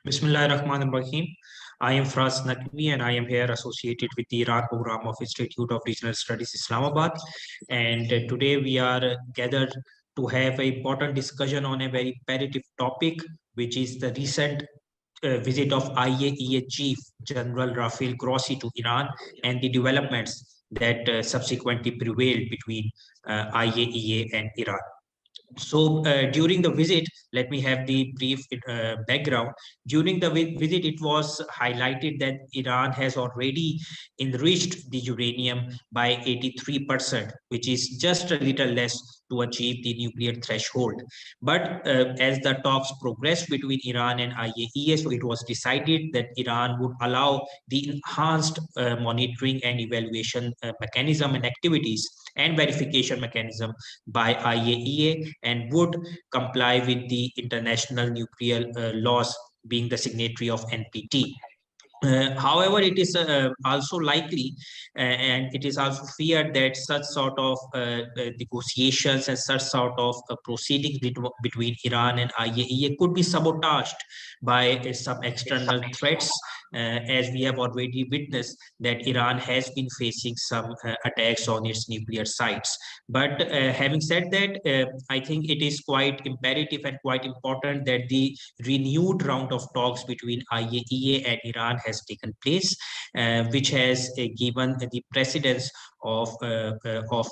Bismillahirrahmanirrahim. I am Fraz Naqvi and I am here associated with the Iran program of Institute of Regional Studies Islamabad. And today we are gathered to have an important discussion on a very imperative topic, which is the recent visit of IAEA Chief General Rafael Grossi to Iran and the developments that subsequently prevailed between IAEA and Iran. So during the visit, let me have the brief background. During the visit, it was highlighted that Iran has already enriched the uranium by 83%, which is just a little less to achieve the nuclear threshold. But as the talks progressed between Iran and IAEA, so it was decided that Iran would allow the enhanced monitoring and evaluation mechanism and activities and verification mechanism by IAEA and would comply with the international nuclear laws, being the signatory of NPT. However, it is also likely and it is also feared that such sort of negotiations and such sort of proceedings between Iran and IAEA could be sabotaged by some external threats, as we have already witnessed that Iran has been facing some attacks on its nuclear sites. But having said that, I think it is quite imperative and quite important that the renewed round of talks between IAEA and Iran has taken place, which has given the precedence of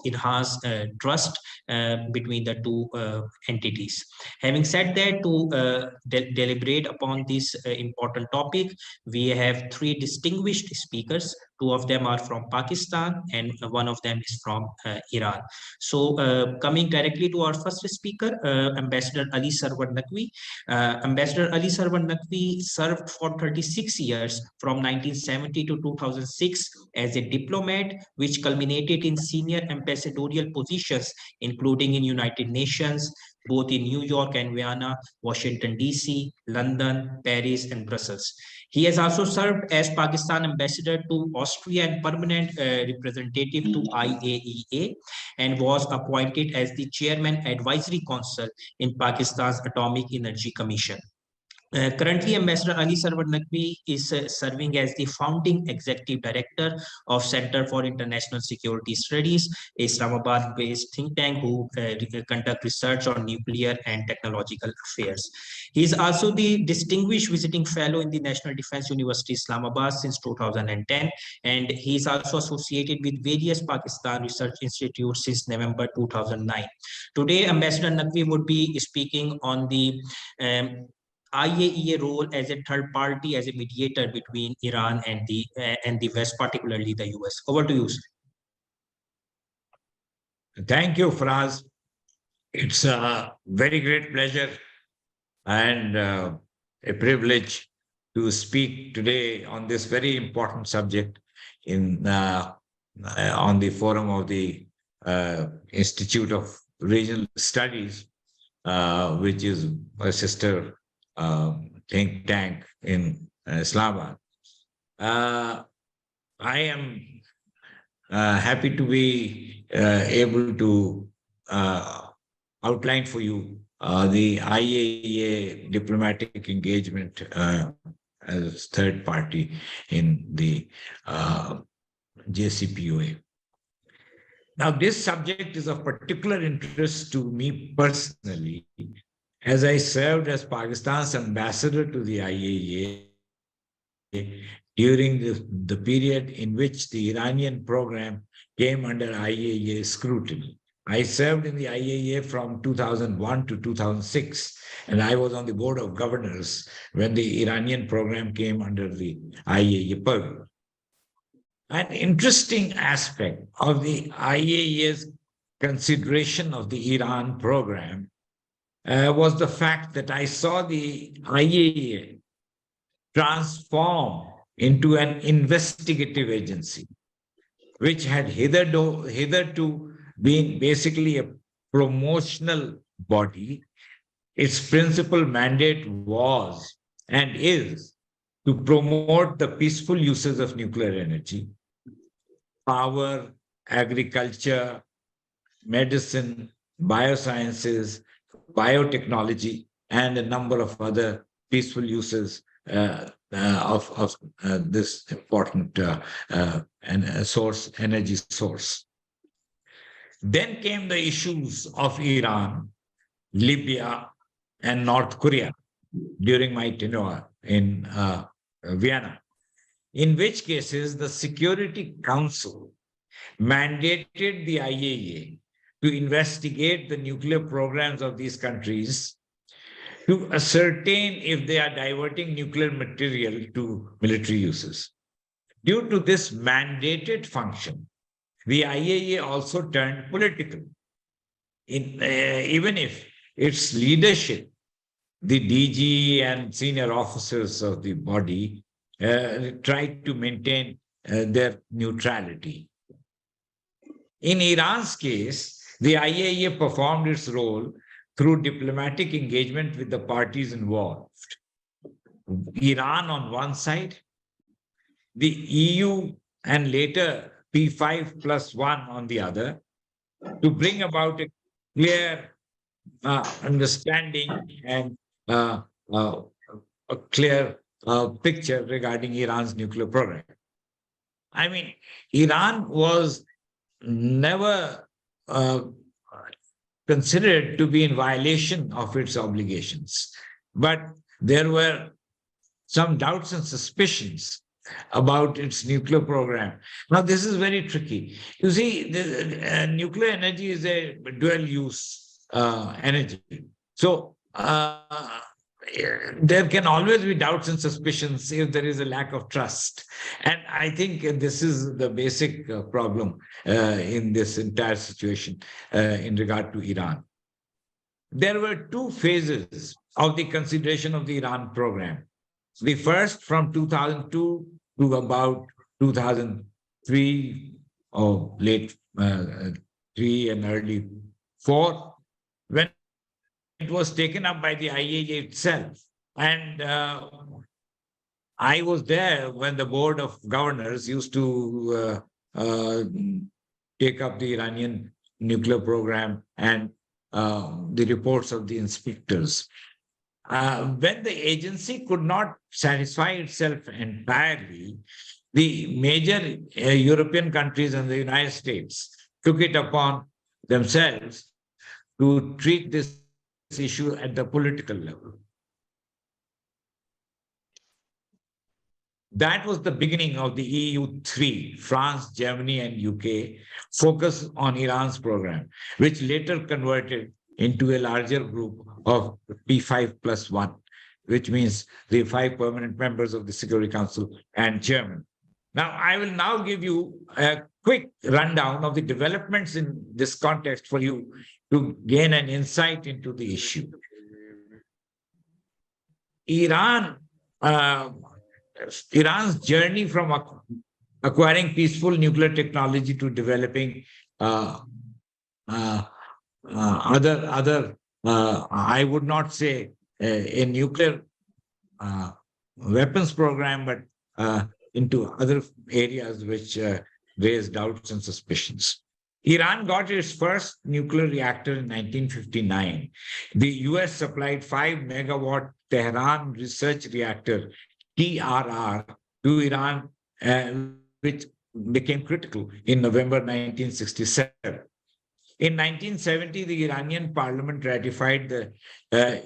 enhanced trust between the two entities. Having said that, to deliberate upon this important topic, we have three distinguished speakers. Two of them are from Pakistan and one of them is from Iran. So coming directly to our first speaker, Ambassador Ali Sarwar Naqvi. Ambassador Ali Sarwar Naqvi served for 36 years from 1970 to 2006 as a diplomat, which culminated in senior ambassadorial positions, including in United Nations, both in New York and Vienna, Washington, D.C., London, Paris, and Brussels. He has also served as Pakistan ambassador to Austria and permanent representative to IAEA and was appointed as the chairman advisory council in Pakistan's Atomic Energy Commission. Currently, Ambassador Ali Sarwar Naqvi is serving as the founding executive director of Center for International Security Studies, a Islamabad-based think tank who conduct research on nuclear and technological affairs. He is also the distinguished visiting fellow in the National Defense University Islamabad since 2010, and he is also associated with various Pakistan research institutes since November 2009. Today, Ambassador Naqvi would be speaking on the IAEA role as a third party, as a mediator between Iran and the West, particularly the US. Over to you, sir. Thank you, Fraz. It's a very great pleasure and a privilege to speak today on this very important subject on the forum of the Institute of Regional Studies, which is a sister think tank in Islamabad. I am happy to be able to outline for you the IAEA diplomatic engagement as third party in the JCPOA. Now, this subject is of particular interest to me personally, as I served as Pakistan's ambassador to the IAEA during the period in which the Iranian program came under IAEA scrutiny. I served in the IAEA from 2001 to 2006, and I was on the board of governors when the Iranian program came under the IAEA purview. An interesting aspect of the IAEA's consideration of the Iran program was the fact that I saw the IAEA transform into an investigative agency, which had hitherto been basically a promotional body. Its principal mandate was and is to promote the peaceful uses of nuclear energy, power, agriculture, medicine, biosciences, biotechnology, and a number of other peaceful uses this important energy source. Then came the issues of Iran, Libya, and North Korea during my tenure in Vienna, in which cases the Security Council mandated the IAEA to investigate the nuclear programs of these countries to ascertain if they are diverting nuclear material to military uses. Due to this mandated function, the IAEA also turned political. Even if its leadership, the DG and senior officers of the body, tried to maintain their neutrality. In Iran's case, the IAEA performed its role through diplomatic engagement with the parties involved. Iran on one side, the EU and later P5+1 on the other, to bring about a clear understanding and a clear picture regarding Iran's nuclear program. I mean, Iran was never considered to be in violation of its obligations, but there were some doubts and suspicions about its nuclear program. Now, this is very tricky. You see, nuclear energy is a dual use energy. So, there can always be doubts and suspicions if there is a lack of trust. And I think this is the basic problem in this entire situation in regard to Iran. There were two phases of the consideration of the Iran program. The first from 2002 to about 2003 or late 3 and early 4, when it was taken up by the IAEA itself. And I was there when the board of governors used to take up the Iranian nuclear program and the reports of the inspectors. When the agency could not satisfy itself entirely, the major European countries and the United States took it upon themselves to treat this issue at the political level. That was the beginning of the EU3, France, Germany, and UK, focus on Iran's program, which later converted into a larger group of P5+1, which means the 5 permanent members of the Security Council and Chairman. Now, I will now give you a quick rundown of the developments in this context for you to gain an insight into the issue. Iran's journey from acquiring peaceful nuclear technology to developing I would not say a nuclear weapons program, but into other areas which raise doubts and suspicions. Iran got its first nuclear reactor in 1959. The US supplied 5 megawatt Tehran Research Reactor, TRR, to Iran, which became critical in November 1967. In 1970, the Iranian parliament ratified the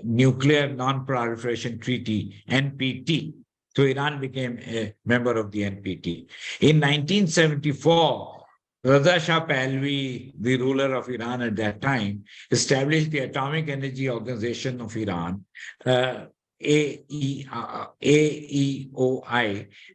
Nuclear Non-Proliferation Treaty, NPT. So Iran became a member of the NPT. In 1974, Raza Shah Pahlavi, the ruler of Iran at that time, established the Atomic Energy Organization of Iran, AEOI,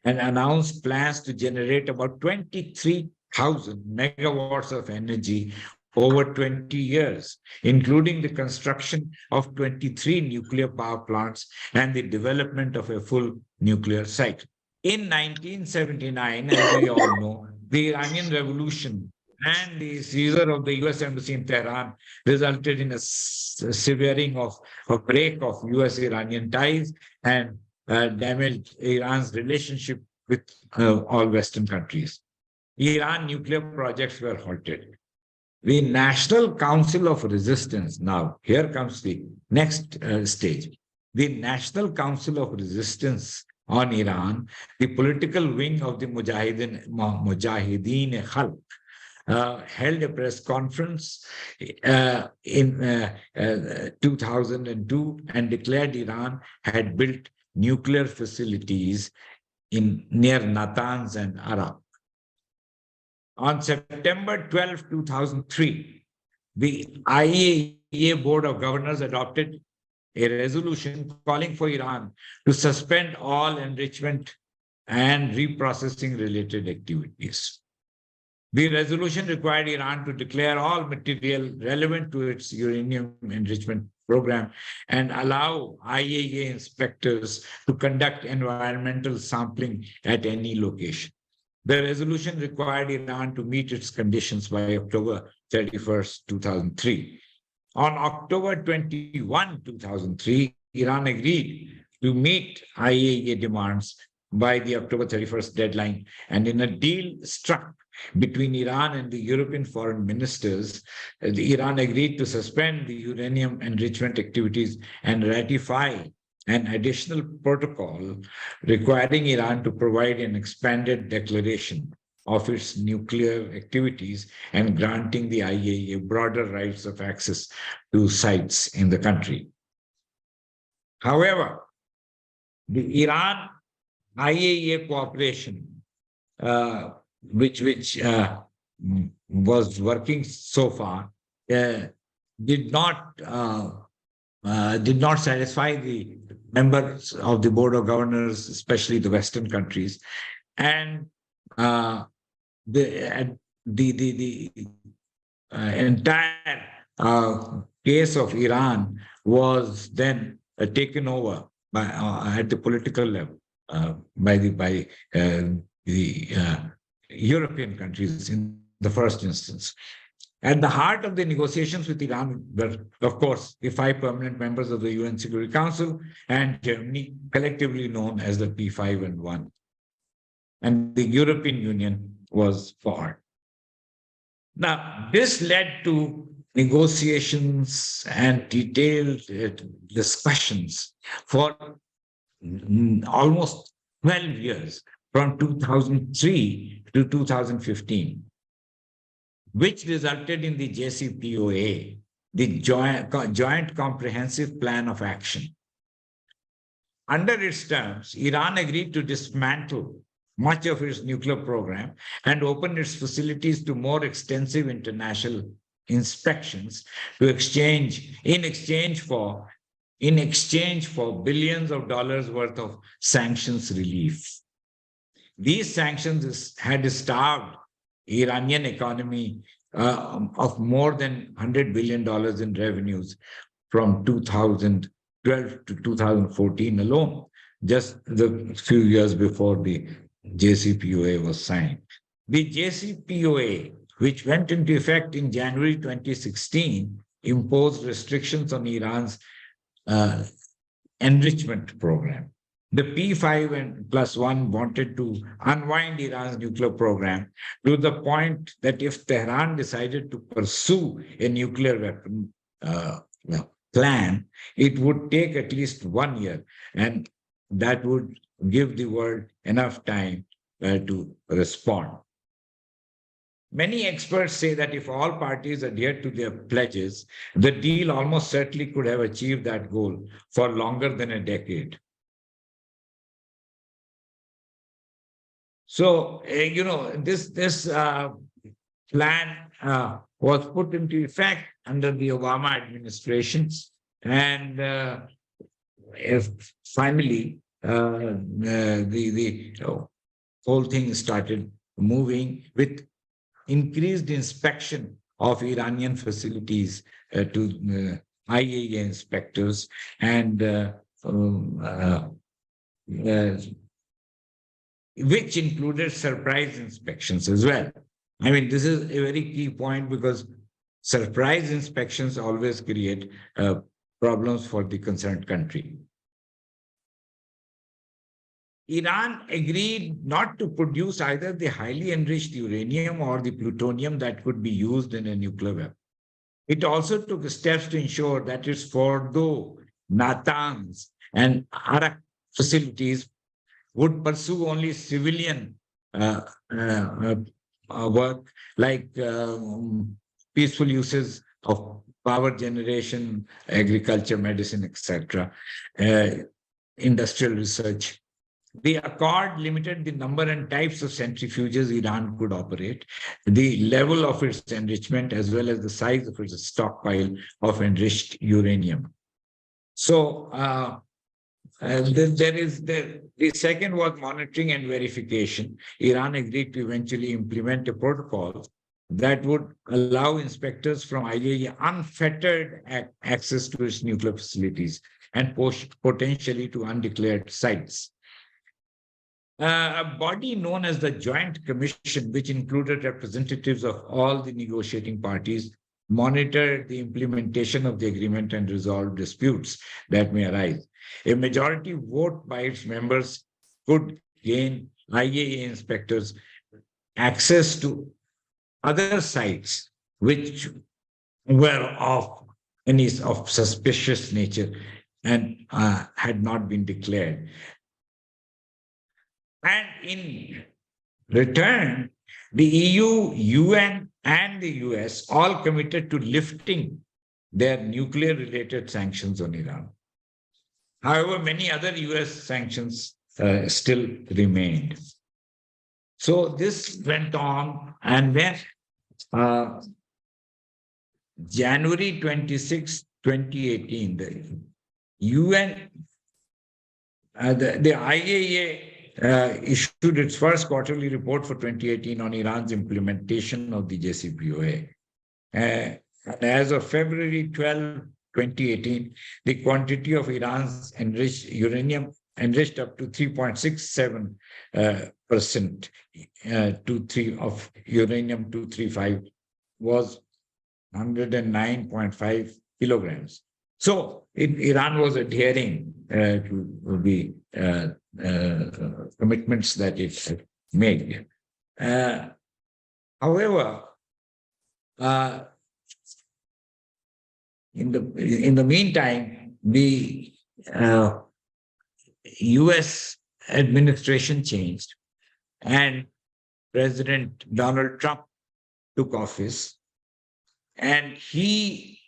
and announced plans to generate about 23,000 megawatts of energy over 20 years, including the construction of 23 nuclear power plants and the development of a full nuclear cycle. In 1979, as we all know, the Iranian Revolution and the seizure of the US Embassy in Tehran resulted in a severing of a break of US-Iranian ties and damaged Iran's relationship with all Western countries. Iran nuclear projects were halted. The National Council of Resistance, now here comes the next stage. the National Council of Resistance on Iran, the political wing of the Mujahideen Khalq, held a press conference in 2002 and declared Iran had built nuclear facilities in near Natanz and Arak. On September 12, 2003, the IAEA Board of Governors adopted a resolution calling for Iran to suspend all enrichment and reprocessing related activities. The resolution required Iran to declare all material relevant to its uranium enrichment program and allow IAEA inspectors to conduct environmental sampling at any location. The resolution required Iran to meet its conditions by October 31st, 2003. On October 21, 2003, Iran agreed to meet IAEA demands by the October 31st deadline, and in a deal struck between Iran and the European foreign ministers, Iran agreed to suspend the uranium enrichment activities and ratify an additional protocol requiring Iran to provide an expanded declaration of its nuclear activities and granting the IAEA broader rights of access to sites in the country. However, the Iran IAEA cooperation, which was working so far, did not satisfy the members of the Board of Governors, especially the Western countries, and the entire case of Iran was then taken over by at the political level by the European countries in the first instance. At the heart of the negotiations with Iran were, of course, the 5 permanent members of the UN Security Council and Germany, collectively known as the P5 and 1. And the European Union was for. Now, this led to negotiations and detailed discussions for almost 12 years, from 2003 to 2015, which resulted in the JCPOA, the Joint Comprehensive Plan of Action. Under its terms, Iran agreed to dismantle much of its nuclear program and open its facilities to more extensive international inspections in exchange for billions of dollars worth of sanctions relief. These sanctions had starved Iranian economy of more than $100 billion in revenues from 2012 to 2014 alone, just the few years before the JCPOA was signed. The JCPOA, which went into effect in January 2016, imposed restrictions on Iran's enrichment program. The P5 and plus 1 wanted to unwind Iran's nuclear program to the point that if Tehran decided to pursue a nuclear weapon plan, it would take at least 1 year, and that would give the world enough time to respond. Many experts say that if all parties adhered to their pledges, the deal almost certainly could have achieved that goal for longer than a decade. So, this plan was put into effect under the Obama administration, and finally, the whole thing started moving with increased inspection of Iranian facilities to IAEA inspectors and which included surprise inspections as well. I mean, this is a very key point because surprise inspections always create problems for the concerned country. Iran agreed not to produce either the highly enriched uranium or the plutonium that could be used in a nuclear weapon. It also took steps to ensure that its fordo Natanz, and Arak facilities would pursue only civilian uh, uh, work like peaceful uses of power generation, agriculture, medicine, etc., uh, industrial research. The accord limited the number and types of centrifuges Iran could operate, the level of its enrichment, as well as the size of its stockpile of enriched uranium. So, there is the second was monitoring and verification. Iran agreed to eventually implement a protocol that would allow inspectors from IAEA unfettered access to its nuclear facilities and potentially to undeclared sites. A body known as the Joint Commission, which included representatives of all the negotiating parties, monitored the implementation of the agreement and resolved disputes that may arise. A majority vote by its members could gain IAEA inspectors access to other sites which were of any of suspicious nature and had not been declared. And in return, the EU, UN, and the US all committed to lifting their nuclear related sanctions on Iran. However, many other US sanctions still remained. So this went on, and then uh, January 26, 2018, the UN, the IAEA issued its first quarterly report for 2018 on Iran's implementation of the JCPOA. And as of February 12, 2018, the quantity of Iran's enriched uranium enriched up to 3.67% of uranium-235 was 109.5 kilograms. So Iran was adhering to the commitments that it made. However, in the meantime, the U.S. administration changed, and President Donald Trump took office, and he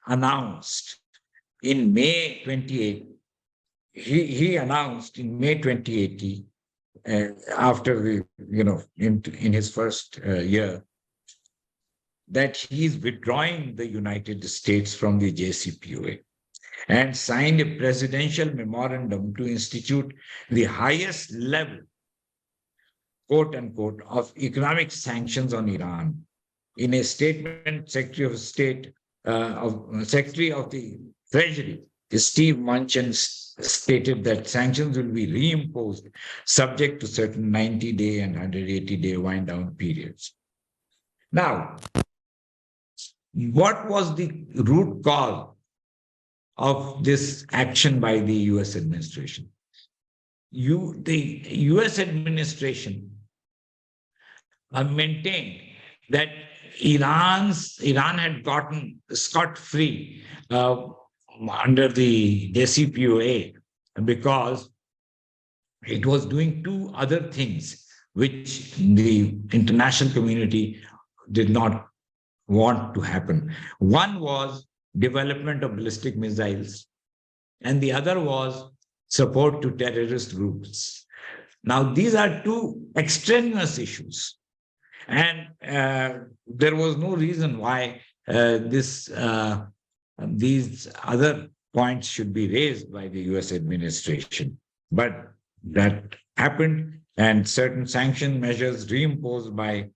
announced in May 28. He announced in May 2018, after in his first year, that he is withdrawing the United States from the JCPOA and signed a presidential memorandum to institute the highest level, quote unquote, of economic sanctions on Iran. In a statement, Secretary of the Treasury, Steve Mnuchin, stated that sanctions will be reimposed subject to certain 90-day and 180-day wind down periods. Now, what was the root cause of this action by the US administration? The US administration maintained that Iran had gotten scot-free under the JCPOA because it was doing two other things which the international community did not want to happen. One was development of ballistic missiles, and the other was support to terrorist groups. Now, these are two extraneous issues, and there was no reason why these other points should be raised by the US administration. But that happened, and certain sanction measures reimposed by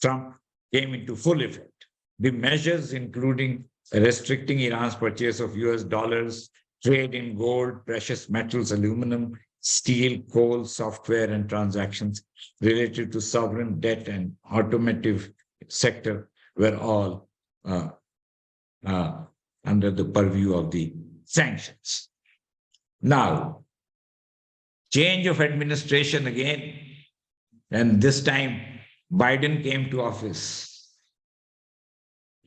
Trump came into full effect. The measures including restricting Iran's purchase of US dollars, trade in gold, precious metals, aluminum, steel, coal, software, and transactions related to sovereign debt and automotive sector were all under the purview of the sanctions. Now, change of administration again, and this time Biden came to office.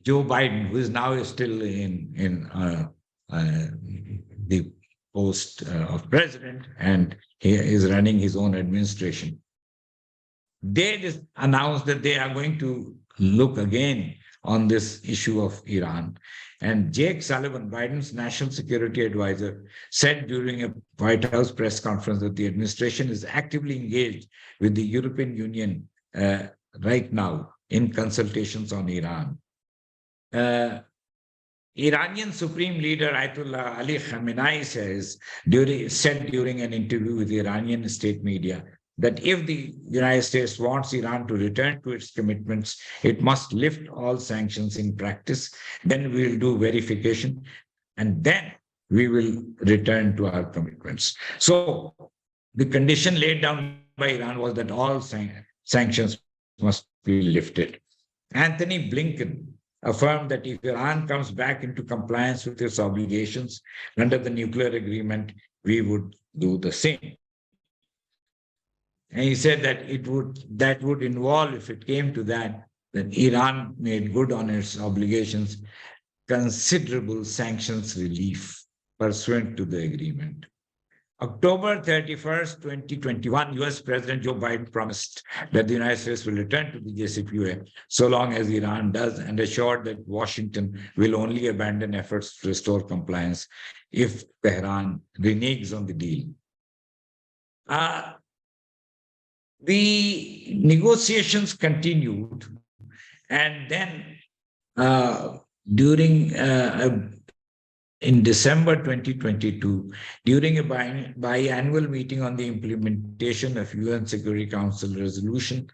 Joe Biden, who is now still in the post of president, and he is running his own administration. They just announced that they are going to look again on this issue of Iran. And Jake Sullivan, Biden's national security advisor, said during a White House press conference that the administration is actively engaged with the European Union right now in consultations on Iran. Iranian Supreme Leader Ayatollah Ali Khamenei said during an interview with the Iranian state media that if the United States wants Iran to return to its commitments, it must lift all sanctions in practice. Then we will do verification, and then we will return to our commitments. So the condition laid down by Iran was that all sanctions must be lifted. Anthony Blinken affirmed that if Iran comes back into compliance with its obligations under the nuclear agreement, we would do the same. And he said that would involve, if it came to that Iran made good on its obligations, considerable sanctions relief pursuant to the agreement. October 31st, 2021, US President Joe Biden promised that the United States will return to the JCPOA so long as Iran does, and assured that Washington will only abandon efforts to restore compliance if Tehran reneges on the deal. The negotiations continued, and then in December 2022, during a biannual meeting on the implementation of UN Security Council Resolution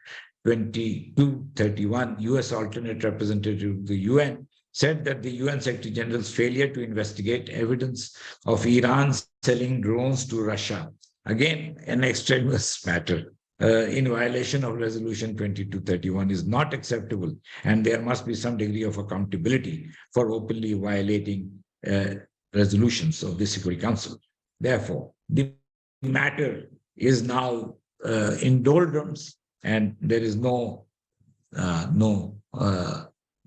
2231, US alternate representative of the UN said that the UN Secretary General's failure to investigate evidence of Iran selling drones to Russia, again, an extraneous matter, in violation of Resolution 2231 is not acceptable, and there must be some degree of accountability for openly violating resolutions of the Security Council. Therefore, the matter is now in doldrums, and there is no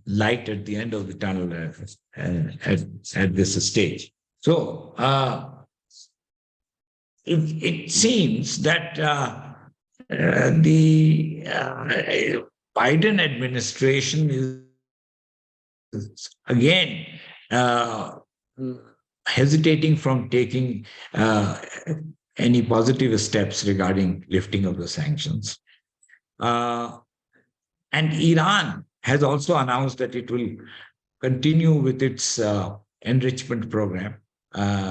light at the end of the tunnel at this stage. So it seems that the Biden administration is again hesitating from taking any positive steps regarding lifting of the sanctions. And Iran has also announced that it will continue with its enrichment program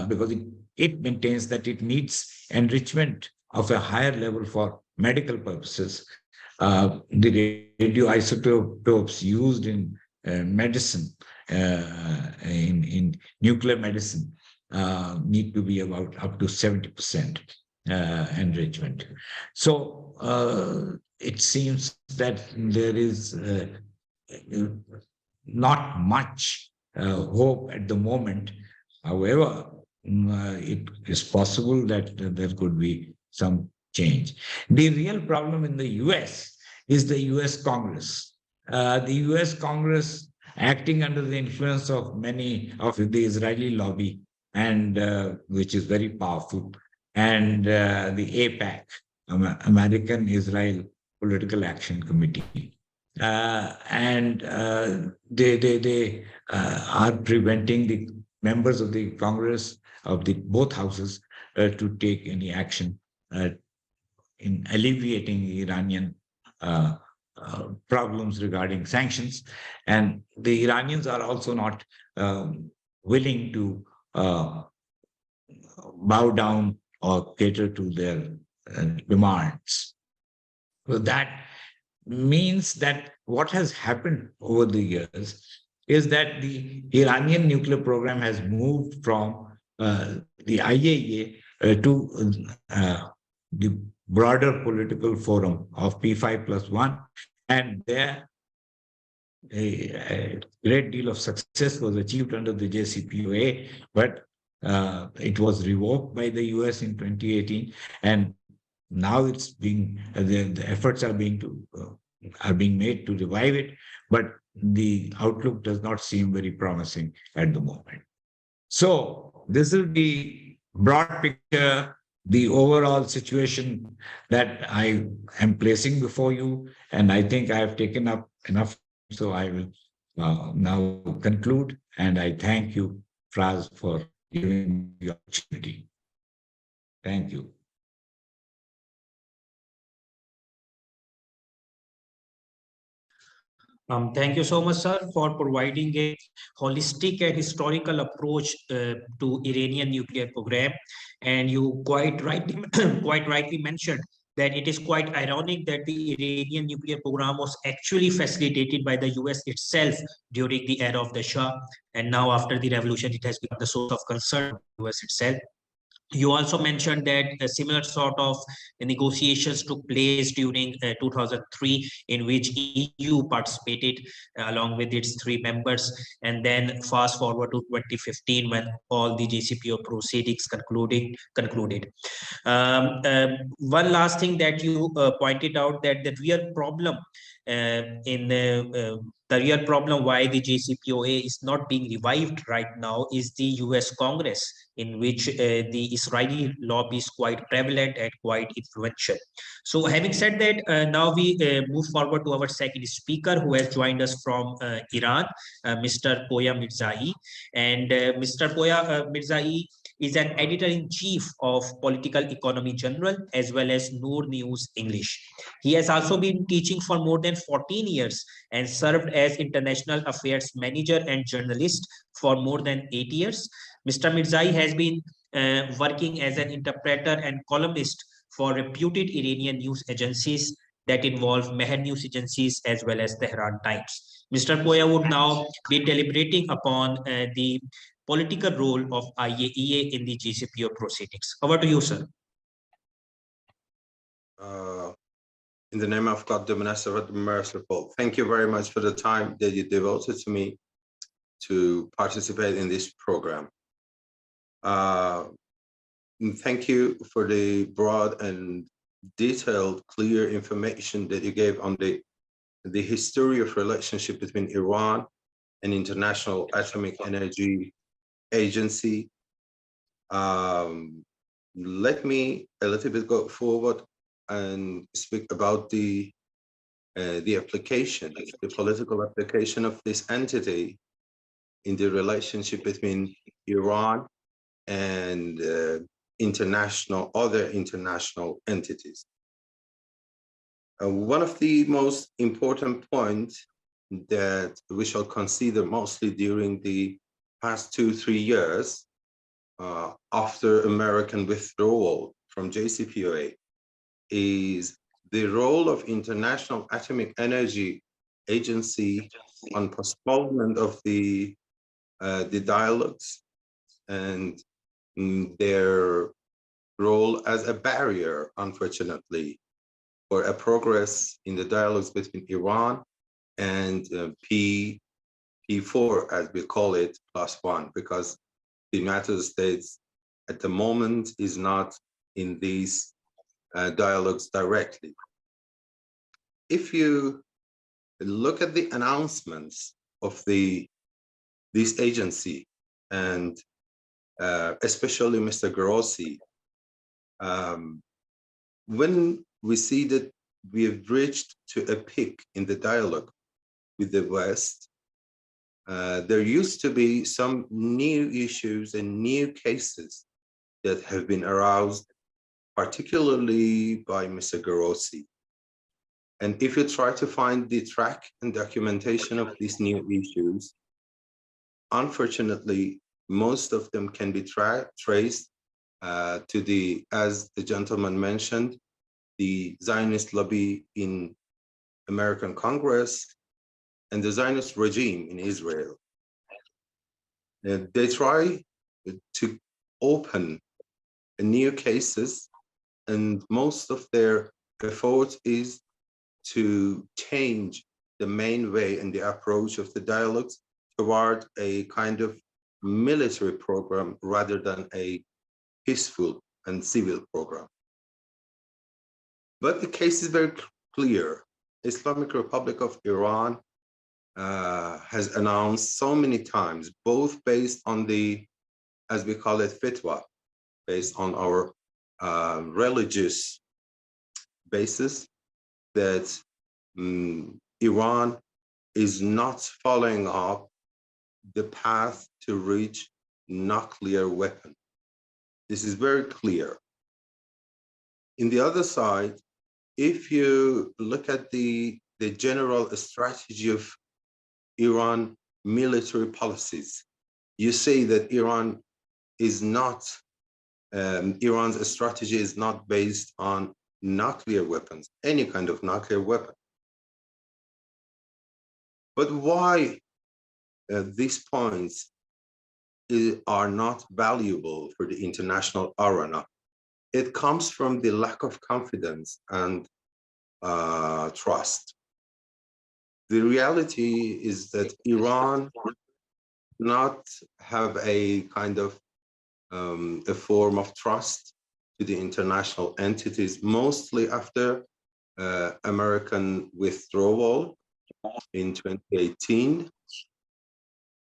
because it maintains that it needs enrichment of a higher level for medical purposes. The radioisotopes used in medicine, in nuclear medicine, need to be about up to 70% enrichment. So it seems that there is not much hope at the moment. However, it is possible that there could be some change. The real problem in the US is the US Congress. The US Congress, acting under the influence of many of the Israeli lobby, and which is very powerful, and the APAC, American Israel Political Action Committee, and they are preventing the members of the Congress of the both houses to take any action in alleviating Iranian problems regarding sanctions. And the Iranians are also not willing to bow down or cater to their demands. So that means that what has happened over the years is that the Iranian nuclear program has moved from the IAEA to the broader political forum of P5+1, and there a great deal of success was achieved under the JCPOA, but it was revoked by the US in 2018, and now it's being the efforts are being made to revive it, but the outlook does not seem very promising at the moment. So this is the broad picture, the overall situation that I am placing before you, and I think I have taken up enough. So I will now conclude, and I thank you, Fraz, for giving the opportunity. Thank you. Thank you so much, sir, for providing a holistic and historical approach to Iranian nuclear program. And you quite rightly, quite rightly mentioned that it is quite ironic that the Iranian nuclear program was actually facilitated by the US itself during the era of the Shah. And now after the revolution, it has become the source of concern for the US itself. You also mentioned that a similar sort of negotiations took place during 2003, in which EU participated along with its three members. And then fast forward to 2015, when all the JCPOA proceedings concluded. One last thing that you pointed out, that the real problem in the real problem why the JCPOA is not being revived right now is the US Congress, in which the Israeli lobby is quite prevalent and quite influential. So having said that, now we move forward to our second speaker, who has joined us from Iran, Mr. Poya Mirzai. And Mr. Poya Mirzai is an editor-in-chief of Political Economy Journal as well as Noor News English. He has also been teaching for more than 14 years and served as international affairs manager and journalist for more than 8 years. Mr. Mirzai has been working as an interpreter and columnist for reputed Iranian news agencies that involve Mehr News agencies as well as Tehran Times. Mr. Poya would now be deliberating upon the political role of IAEA in the JCPOA proceedings. Over to you, sir. In the name of God, the Merciful, thank you very much for the time that you devoted to me to participate in this program. Thank you for the broad and detailed, clear information that you gave on the history of relationship between Iran and International Atomic Energy Agency. Let me a little bit go forward and speak about the application, the political application of this entity in the relationship between Iran and other international entities. One of the most important points that we shall consider mostly during the past 2-3 years after American withdrawal from JCPOA is the role of International Atomic Energy Agency on postponement of the dialogues and their role as a barrier, unfortunately, for a progress in the dialogues between Iran and P4, as we call it, +1, because the United States at the moment is not in these dialogues directly. If you look at the announcements of this agency, and especially Mr. Grossi, when we see that we have reached to a peak in the dialogue with the West, there used to be some new issues and new cases that have been aroused, particularly by Mr. Grossi. And if you try to find the track and documentation of these new issues, unfortunately, most of them can be traced to the, as the gentleman mentioned, the Zionist lobby in American Congress and the Zionist regime in Israel. They try to open new cases, and most of their effort is to change the main way and the approach of the dialogues toward a kind of military program rather than a peaceful and civil program. But the case is very clear. Islamic Republic of Iran has announced so many times, both based on the as we call it, fitwa, based on our religious basis, that Iran is not following up the path to reach nuclear weapon. This is very clear. In the other side, if you look at the general strategy of Iran military policies, you see that Iran is not, Iran's strategy is not based on nuclear weapons, any kind of nuclear weapon. But why these points are not valuable for the international arena? It comes from the lack of confidence and trust. The reality is that Iran not have a kind of a form of trust to the international entities, mostly after American withdrawal in 2018.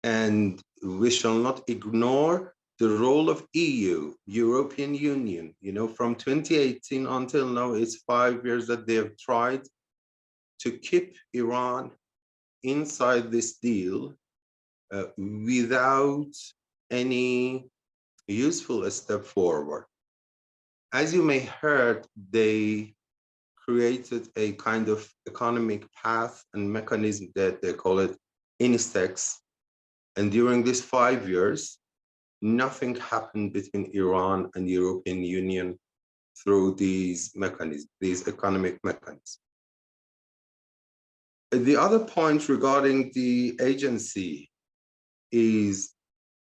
And we shall not ignore the role of EU, European Union. You know, from 2018 until now, it's 5 years that they have tried to keep Iran inside this deal without any useful step forward. As you may heard, they created a kind of economic path and mechanism that they call it INSTEX. And during these 5 years, nothing happened between Iran and European Union through these mechanisms, these economic mechanisms. The other point regarding the agency is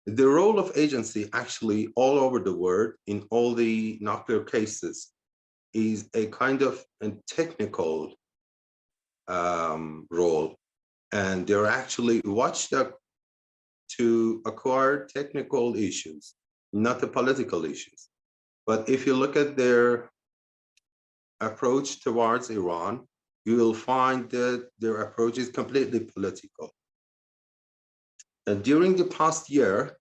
the role of agency actually all over the world in all the nuclear cases is a kind of a technical role. And they're actually watchdog to acquire technical issues, not the political issues. But if you look at their approach towards Iran, you will find that their approach is completely political. And during the past year,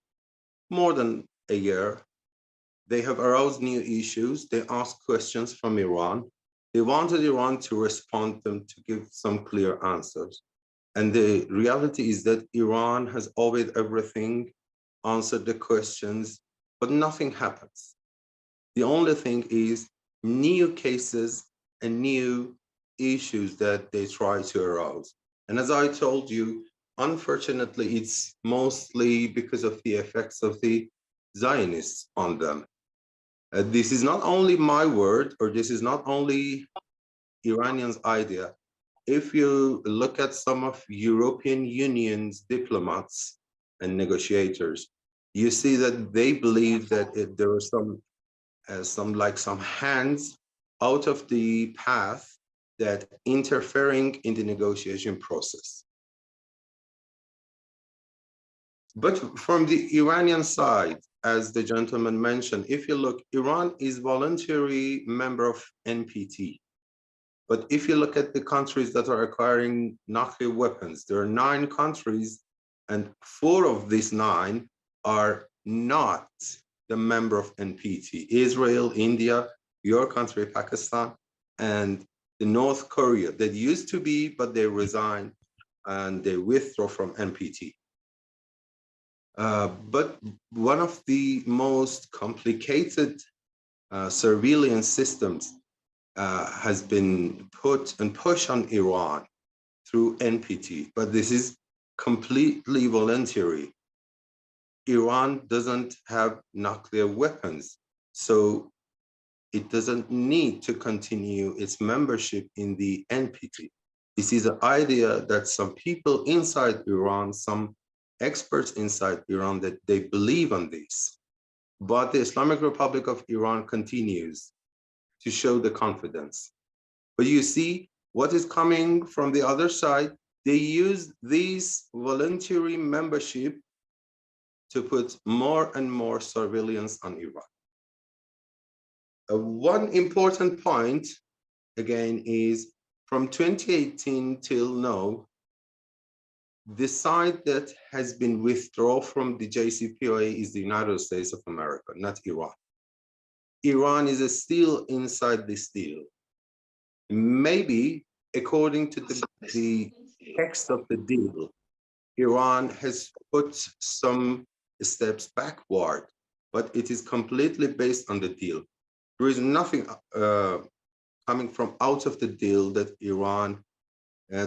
more than a year, they have aroused new issues. They asked questions from Iran. They wanted Iran to respond them, to give some clear answers. And the reality is that Iran has obeyed everything, answered the questions, but nothing happens. The only thing is new cases and new issues that they try to arouse. And as I told you, unfortunately, it's mostly because of the effects of the Zionists on them. This is not only my word, or this is not only Iranians' idea. If you look at some of European Union's diplomats and negotiators, you see that they believe that there are some hands out of the path that interfering in the negotiation process. But from the Iranian side, as the gentleman mentioned, if you look, Iran is voluntary member of NPT. But if you look at the countries that are acquiring nuclear weapons, there are 9 countries, and 4 of these 9 are not the member of NPT. Israel, India, your country, Pakistan, and the North Korea that used to be, but they resigned and they withdraw from NPT. But one of the most complicated surveillance systems has been put and pushed on Iran through NPT, but this is completely voluntary. Iran doesn't have nuclear weapons, so it doesn't need to continue its membership in the NPT. This is an idea that some people inside Iran, some experts inside Iran, that they believe on this. But the Islamic Republic of Iran continues to show the confidence. But you see what is coming from the other side. They use this voluntary membership to put more and more surveillance on Iran. One important point, again, is from 2018 till now, The side that has been withdrawn from the JCPOA is the United States of America, not Iran. Iran is still inside this deal. Maybe, according to the text of the deal, Iran has put some steps backward, but it is completely based on the deal. There is nothing coming from out of the deal that Iran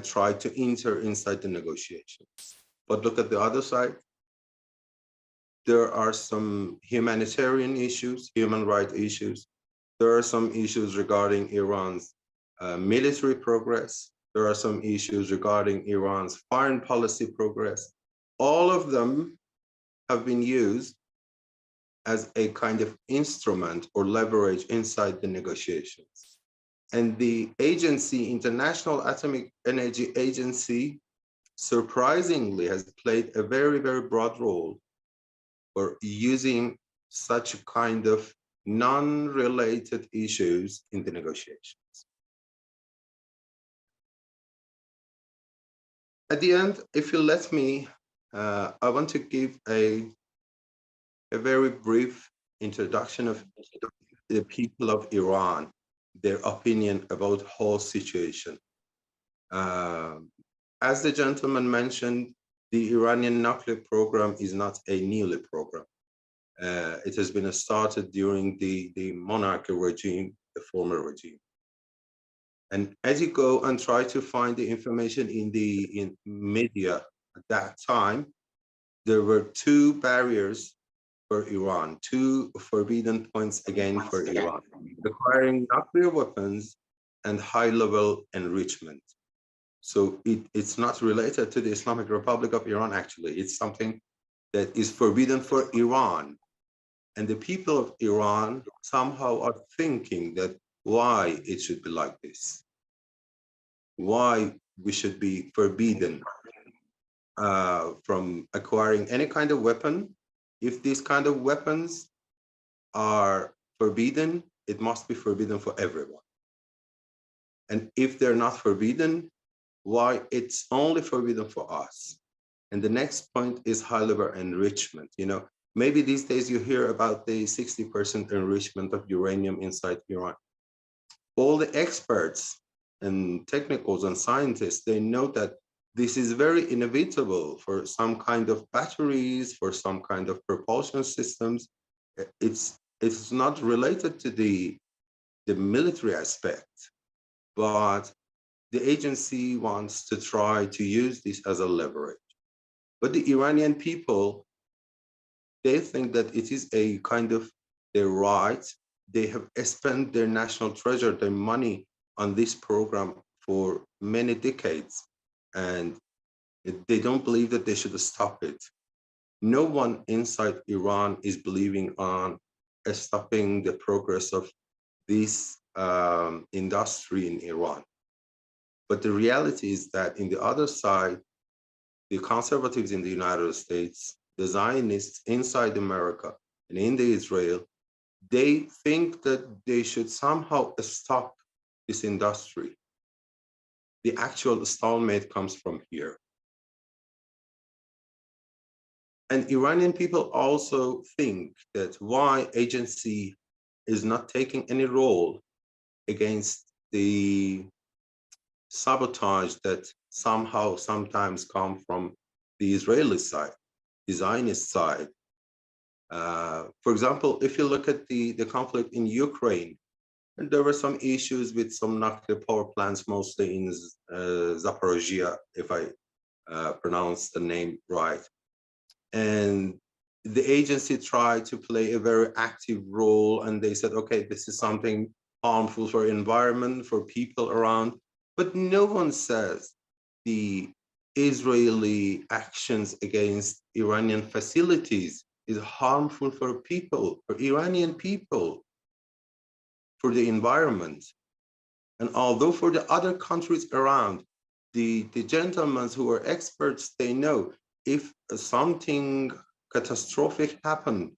tried to enter inside the negotiations. But look at the other side. There are some humanitarian issues, human rights issues. There are some issues regarding Iran's military progress. There are some issues regarding Iran's foreign policy progress. All of them have been used as a kind of instrument or leverage inside the negotiations. And the agency, International Atomic Energy Agency, surprisingly has played a very, very broad role for using such a kind of non-related issues in the negotiations. At the end, if you let me, I want to give a very brief introduction of the people of Iran, their opinion about the whole situation. As the gentleman mentioned, the Iranian nuclear program is not a new program. It has been started during the monarchy regime, the former regime. And as you go and try to find the information in media at that time, there were two barriers for Iran, two forbidden points again for Iran, acquiring nuclear weapons and high-level enrichment. So it's not related to the Islamic Republic of Iran, actually. It's something that is forbidden for Iran. And the people of Iran somehow are thinking that why it should be like this, why we should be forbidden from acquiring any kind of weapon. If these kind of weapons are forbidden, it must be forbidden for everyone. And if they're not forbidden, why it's only forbidden for us? And the next point is high-level enrichment. You know, maybe these days you hear about the 60% enrichment of uranium inside Iran. All the experts and technicals and scientists, they know that this is very inevitable for some kind of batteries, for some kind of propulsion systems. It's not related to the military aspect, but the agency wants to try to use this as a leverage. But the Iranian people, they think that it is a kind of their right. They have spent their national treasure, their money on this program for many decades, and they don't believe that they should stop it. No one inside Iran is believing on stopping the progress of this industry in Iran. But the reality is that in the other side, the conservatives in the United States, the Zionists inside America and in Israel, they think that they should somehow stop this industry. The actual stalemate comes from here. And Iranian people also think that why agency is not taking any role against the sabotage that somehow sometimes come from the Israeli side, the Zionist side. For example, if you look at the conflict in Ukraine, and there were some issues with some nuclear power plants, mostly in Zaporizhia, if I pronounce the name right. And the agency tried to play a very active role, and they said, okay, this is something harmful for environment, for people around. But no one says the Israeli actions against Iranian facilities is harmful for people, for Iranian people, for the environment. And although for the other countries around, the gentlemen who are experts, they know if something catastrophic happened,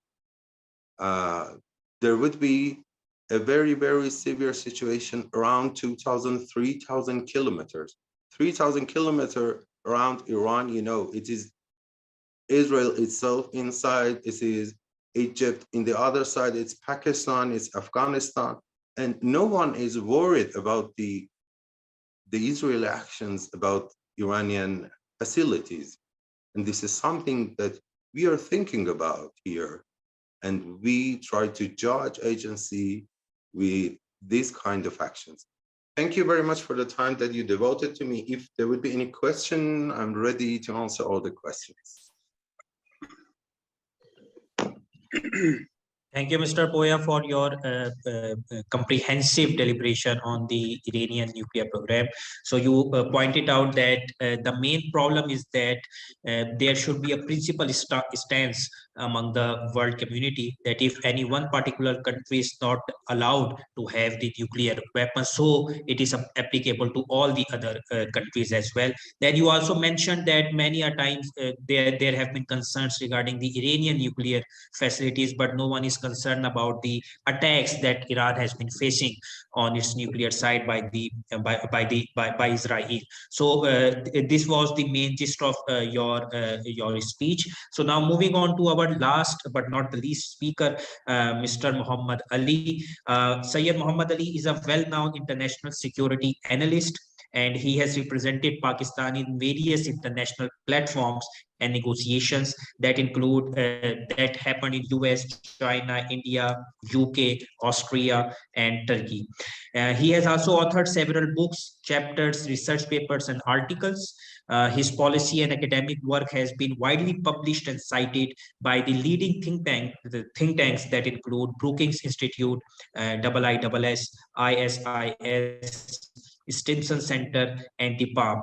there would be a very, very severe situation around 2,000, 3,000 kilometers. 3,000 kilometers around Iran, you know, it is Israel itself inside, it is Egypt, in the other side, it's Pakistan, it's Afghanistan, and no one is worried about the Israeli actions about Iranian facilities. And this is something that we are thinking about here. And we try to judge agency with these kind of actions. Thank you very much for the time that you devoted to me. If there would be any question, I'm ready to answer all the questions. Thank you, Mr. Poya, for your comprehensive deliberation on the Iranian nuclear program. So you pointed out that the main problem is that there should be a principal stance among the world community that if any one particular country is not allowed to have the nuclear weapons, so it is applicable to all the other countries as well. Then you also mentioned that many a times there have been concerns regarding the Iranian nuclear facilities, but no one is concerned about the attacks that Iran has been facing on its nuclear side by Israel. So this was the main gist of your speech. So now moving on to our last but not the least speaker, Mr. Muhammad Ali. Sayyid Muhammad Ali is a well-known international security analyst, and he has represented Pakistan in various international platforms and negotiations that include that happened in US, China, India, UK, Austria, and Turkey. He has also authored several books, chapters, research papers, and articles. His policy and academic work has been widely published and cited by the leading think tanks that include Brookings Institute, IISS, ISIS, Stimson Center, and the PAM.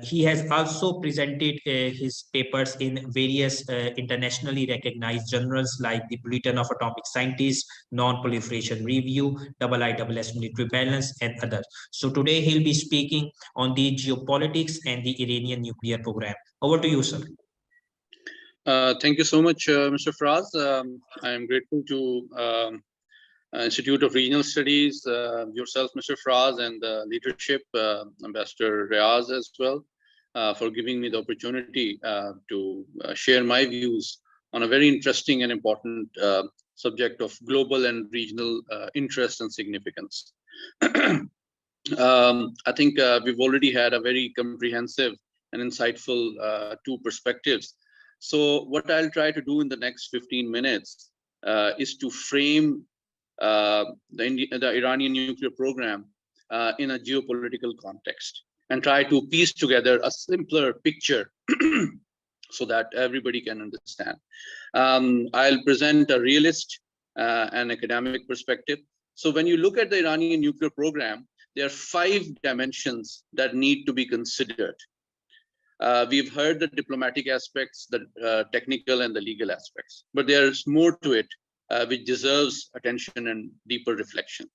He has also presented his papers in various internationally recognized journals like the Bulletin of Atomic Scientists, Non-Proliferation Review, IISS Military Balance, and others. So today he'll be speaking on the geopolitics and the Iranian nuclear program. Over to you, sir. Thank you so much, Mr. Fraz. I am grateful to Institute of Regional Studies, yourself, Mr. Fraz, and the leadership, Ambassador Riaz as well, for giving me the opportunity to share my views on a very interesting and important subject of global and regional interest and significance. I think we've already had a very comprehensive and insightful two perspectives. So what I'll try to do in the next 15 minutes is to frame the Iranian nuclear program in a geopolitical context and try to piece together a simpler picture so that everybody can understand. I'll present a realist and academic perspective. So when you look at the Iranian nuclear program, there are 5 dimensions that need to be considered. We've heard the diplomatic aspects, the technical and the legal aspects, but there's more to it which deserves attention and deeper reflection.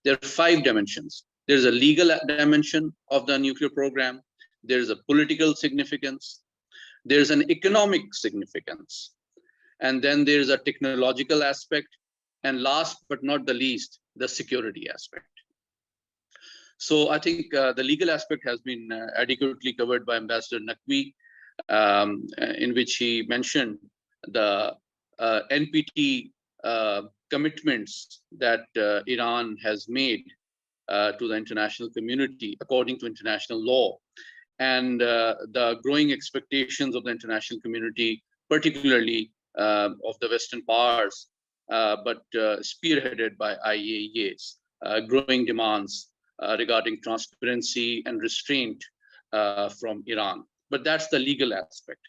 There are 5 dimensions. There's a legal dimension of the nuclear program. There's a political significance. There's an economic significance. And then there's a technological aspect. And last but not the least, the security aspect. So I think the legal aspect has been adequately covered by Ambassador Naqvi, in which he mentioned the NPT commitments that Iran has made to the international community according to international law, and the growing expectations of the international community, particularly of the Western powers, but spearheaded by IAEA's growing demands regarding transparency and restraint from Iran. But that's the legal aspect.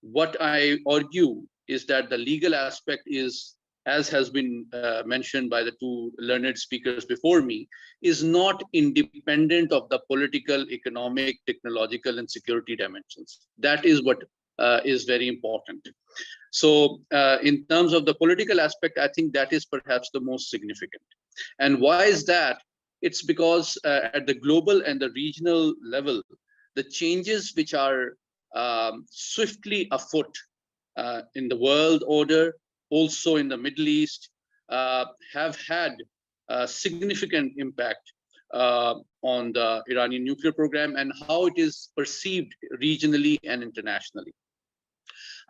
What I argue is that the legal aspect is, as has been mentioned by the 2 learned speakers before me, is not independent of the political, economic, technological, and security dimensions. That is what is very important. So in terms of the political aspect, I think that is perhaps the most significant. And why is that? It's because at the global and the regional level, the changes which are swiftly afoot in the world order, also in the Middle East, have had a significant impact on the Iranian nuclear program and how it is perceived regionally and internationally.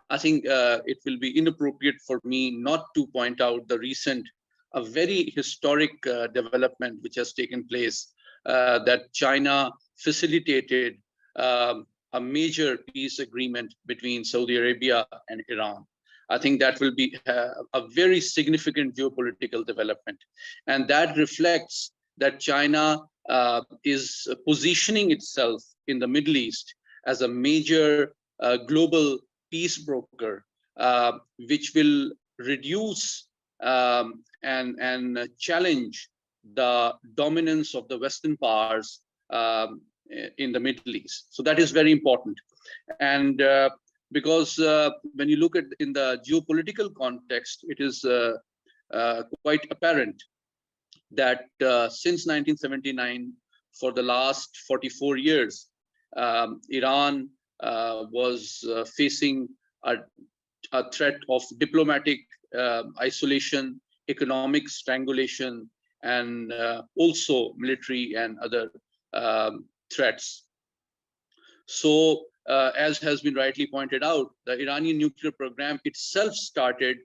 I think it will be inappropriate for me not to point out the recent, a very historic development which has taken place, that China facilitated a major peace agreement between Saudi Arabia and Iran. I think that will be a very significant geopolitical development. And that reflects that China is positioning itself in the Middle East as a major global peace broker, which will reduce and challenge the dominance of the Western powers in the Middle East. So that is very important. And because when you look at in the geopolitical context, it is quite apparent that since 1979, for the last 44 years, Iran was facing a threat of diplomatic isolation, economic strangulation, and also military and other threats. So, as has been rightly pointed out, the Iranian nuclear program itself started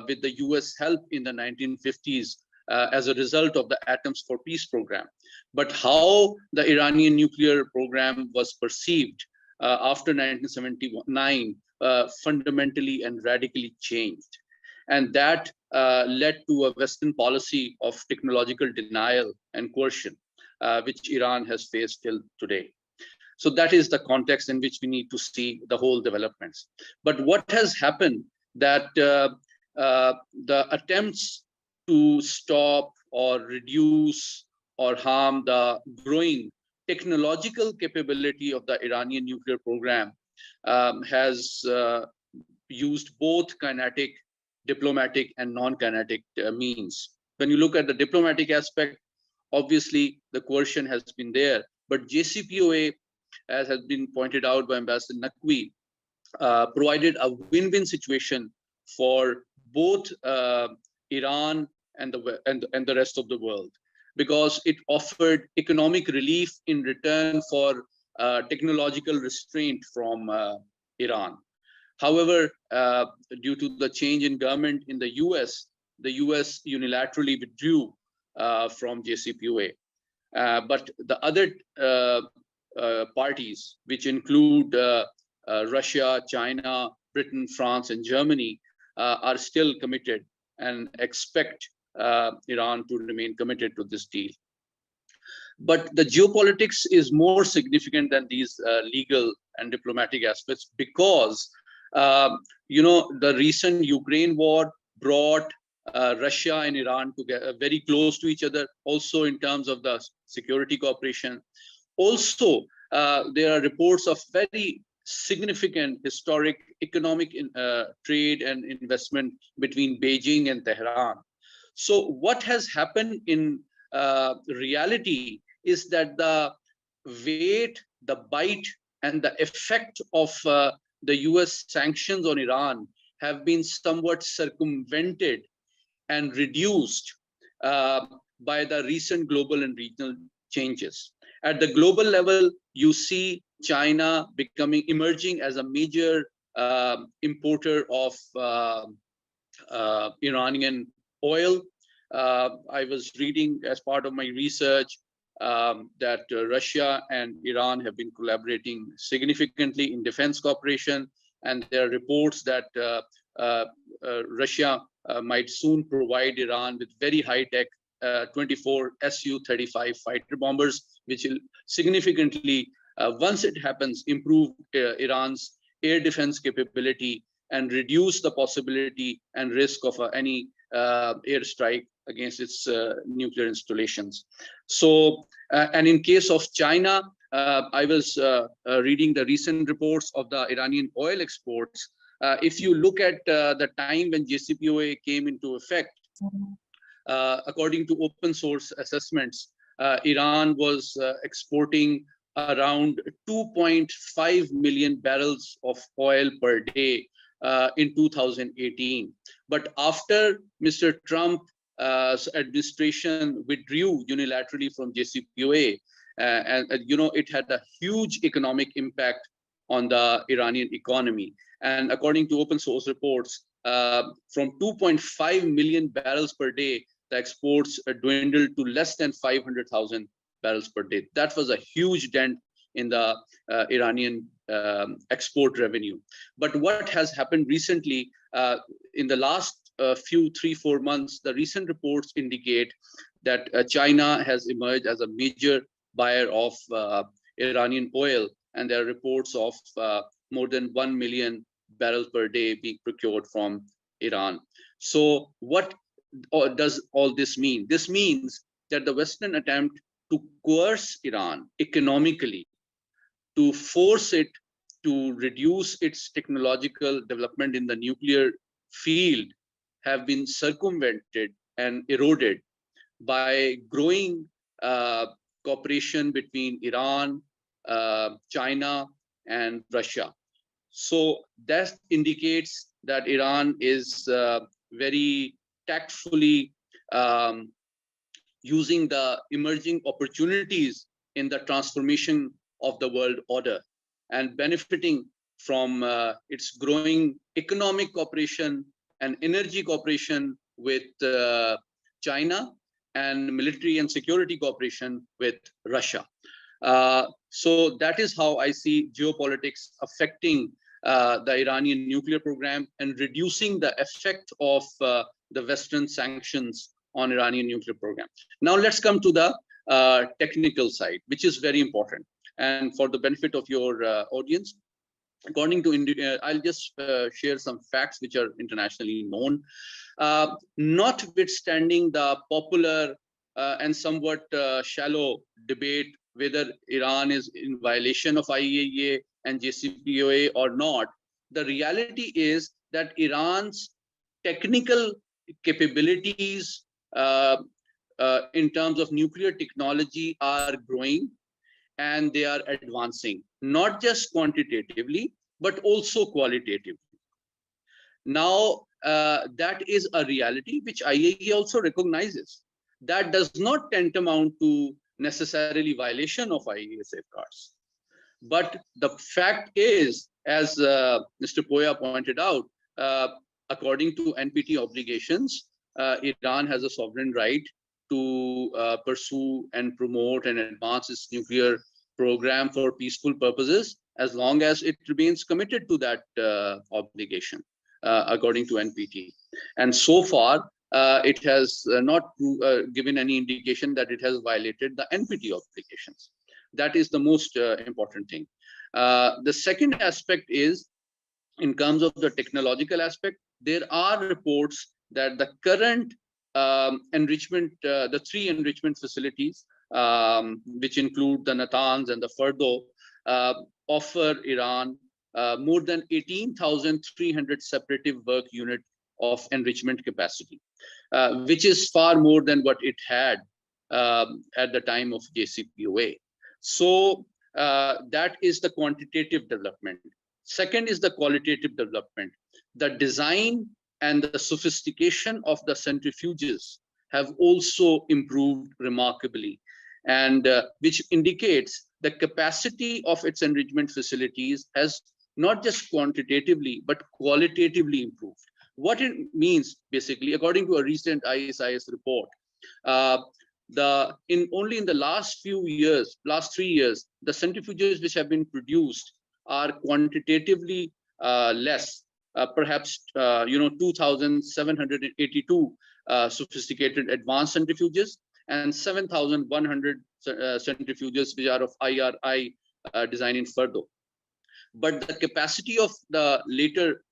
with the US help in the 1950s as a result of the Atoms for Peace program. But how the Iranian nuclear program was perceived after 1979 fundamentally and radically changed. And that led to a Western policy of technological denial and coercion, which Iran has faced till today. So that is the context in which we need to see the whole developments. But what has happened that the attempts to stop or reduce or harm the growing technological capability of the Iranian nuclear program has used both kinetic, diplomatic, and non-kinetic means. When you look at the diplomatic aspect, obviously the coercion has been there, but JCPOA, as has been pointed out by Ambassador Naqvi, provided a win-win situation for both Iran and the rest of the world, because it offered economic relief in return for technological restraint from Iran. However, due to the change in government in the US unilaterally withdrew from JCPOA. But the other parties, which include Russia, China, Britain, France, and Germany, are still committed and expect Iran to remain committed to this deal. But the geopolitics is more significant than these legal and diplomatic aspects, because the recent Ukraine war brought Russia and Iran together very close to each other, also in terms of the security cooperation. Also, there are reports of very significant historic economic trade and investment between Beijing and Tehran. So what has happened in reality is that the weight, the bite, and the effect of the US sanctions on Iran have been somewhat circumvented and reduced by the recent global and regional changes. At the global level, you see China emerging as a major importer of Iranian oil. I was reading as part of my research that Russia and Iran have been collaborating significantly in defense cooperation, and there are reports that Russia might soon provide Iran with very high-tech 24 Su-35 fighter bombers, which will significantly, once it happens, improve Iran's air defense capability and reduce the possibility and risk of any airstrike against its nuclear installations. So, and in case of China, I was reading the recent reports of the Iranian oil exports. If you look at the time when JCPOA came into effect, according to open source assessments, Iran was exporting around 2.5 million barrels of oil per day in 2018. But after Mr. Trump administration withdrew unilaterally from JCPOA, and it had a huge economic impact on the Iranian economy. And according to open source reports, from 2.5 million barrels per day, the exports dwindled to less than 500,000 barrels per day. That was a huge dent in the Iranian export revenue. But what has happened recently, in the last few 3-4 months, the recent reports indicate that China has emerged as a major buyer of Iranian oil, and there are reports of more than 1 million barrels per day being procured from Iran. So what does all this mean? This means that the Western attempt to coerce Iran economically, to force it to reduce its technological development in the nuclear field, have been circumvented and eroded by growing cooperation between Iran, China, and Russia. So that indicates that Iran is very tactfully using the emerging opportunities in the transformation of the world order and benefiting from its growing economic cooperation and energy cooperation with China, and military and security cooperation with Russia. So that is how I see geopolitics affecting the Iranian nuclear program and reducing the effect of the Western sanctions on Iranian nuclear program. Now let's come to the technical side, which is very important. And for the benefit of your audience, according to India, I'll just share some facts which are internationally known. Notwithstanding the popular and somewhat shallow debate whether Iran is in violation of IAEA and JCPOA or not, the reality is that Iran's technical capabilities in terms of nuclear technology are growing, and they are advancing, not just quantitatively, but also qualitatively. Now, that is a reality which IAEA also recognizes. That does not tantamount to necessarily violation of IAEA safeguards. But the fact is, as Mr. Poya pointed out, according to NPT obligations, Iran has a sovereign right to pursue and promote and advance its nuclear program for peaceful purposes, as long as it remains committed to that obligation, according to NPT. And so far, it has not given any indication that it has violated the NPT obligations. That is the most important thing. The second aspect is, in terms of the technological aspect, there are reports that the current enrichment, the 3 enrichment facilities, which include the Natanz and the Fordo, offer Iran more than 18,300 separative work unit of enrichment capacity, which is far more than what it had at the time of JCPOA. So that is the quantitative development. Second is the qualitative development. The design and the sophistication of the centrifuges have also improved remarkably, and which indicates the capacity of its enrichment facilities has not just quantitatively, but qualitatively improved. What it means, basically, according to a recent ISIS report, only in the last few years, last 3 years, the centrifuges which have been produced are quantitatively less, perhaps 2,782 sophisticated advanced centrifuges and 7,100 centrifuges which are of IRI design in Fordo. But the capacity of the later,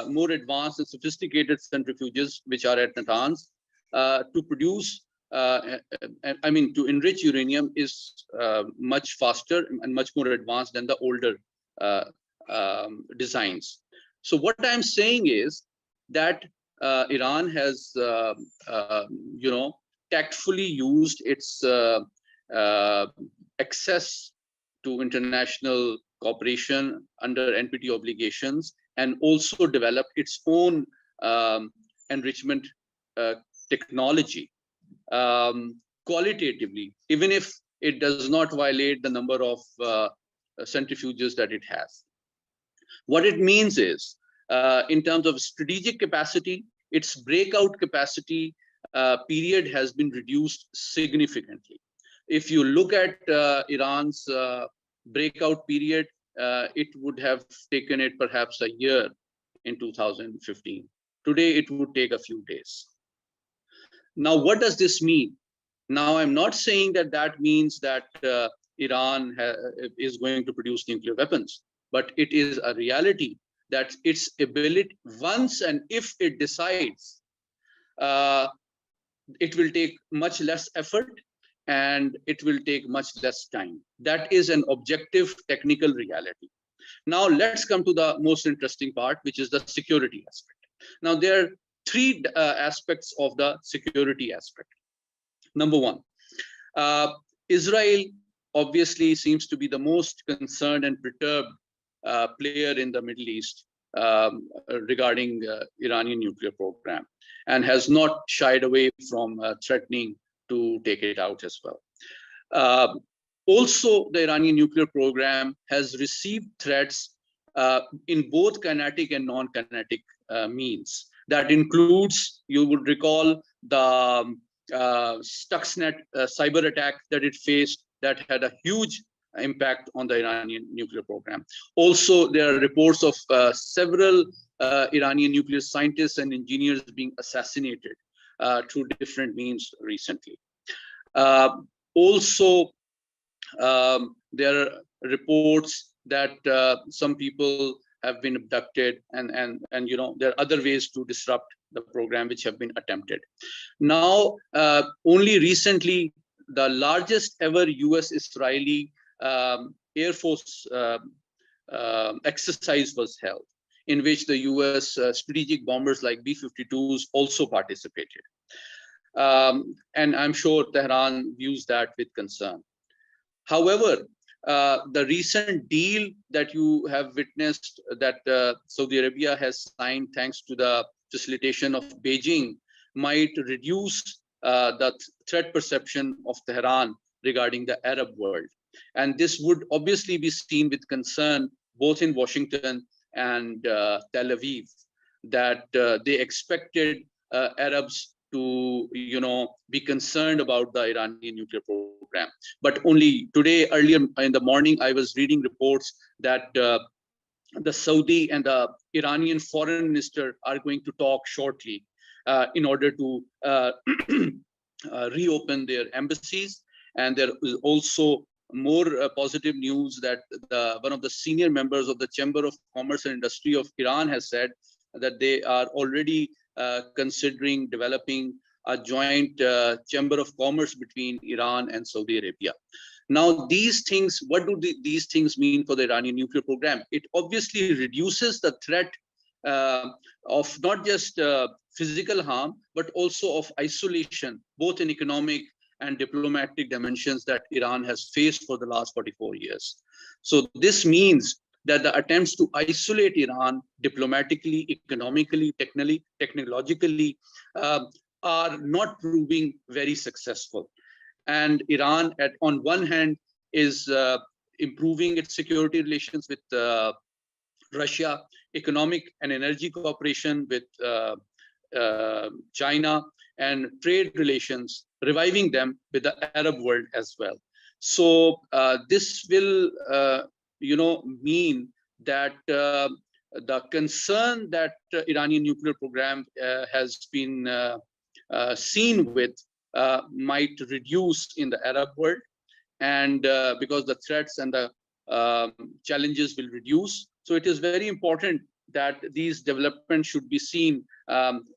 more advanced and sophisticated centrifuges, which are at Natanz, to produce, to enrich uranium is much faster and much more advanced than the older designs. So what I'm saying is that Iran has, tactfully used its access to international cooperation under NPT obligations, and also developed its own enrichment technology qualitatively, even if it does not violate the number of centrifuges that it has. What it means is, in terms of strategic capacity, its breakout capacity period has been reduced significantly. If you look at Iran's breakout period, it would have taken it perhaps a year in 2015. Today, it would take a few days. Now, what does this mean? Now, I'm not saying that that means that Iran is going to produce nuclear weapons, but it is a reality that its ability, once and if it decides, it will take much less effort and it will take much less time. That is an objective technical reality. Now, let's come to the most interesting part, which is the security aspect. Now, there are three aspects of the security aspect. Number one, Israel obviously seems to be the most concerned and perturbed player in the Middle East regarding Iranian nuclear program, and has not shied away from threatening to take it out as well. Also, the Iranian nuclear program has received threats in both kinetic and non-kinetic means. That includes, you would recall, the Stuxnet cyber attack that it faced that had a huge impact on the Iranian nuclear program. Also, there are reports of several Iranian nuclear scientists and engineers being assassinated through different means recently. Also, there are reports that some people have been abducted, and you know, there are other ways to disrupt the program which have been attempted. Now, only recently, the largest ever US-Israeli Air Force exercise was held, in which the US strategic bombers like B-52s also participated. And I'm sure Tehran views that with concern. However, the recent deal that you have witnessed that Saudi Arabia has signed thanks to the facilitation of Beijing might reduce the threat perception of Tehran regarding the Arab world. And this would obviously be seen with concern both in Washington and Tel Aviv, that they expected Arabs to, you know, be concerned about the Iranian nuclear program. But only today, earlier in the morning, I was reading reports that the Saudi and the Iranian foreign minister are going to talk shortly in order to reopen their embassies. And there is also more positive news that one of the senior members of the Chamber of Commerce and Industry of Iran has said that they are already considering developing a joint chamber of commerce between Iran and Saudi Arabia. Now, these things, what do these things mean for the Iranian nuclear program? It obviously reduces the threat of not just physical harm, but also of isolation, both in economic and diplomatic dimensions that Iran has faced for the last 44 years. So this means that the attempts to isolate Iran diplomatically, economically, technologically are not proving very successful. And Iran, on one hand, is improving its security relations with Russia, economic and energy cooperation with China, and trade relations, reviving them with the Arab world as well. So this will you know, mean that the concern that Iranian nuclear program has been seen with might reduce in the Arab world, and because the threats and the challenges will reduce. So it is very important that these developments should be seen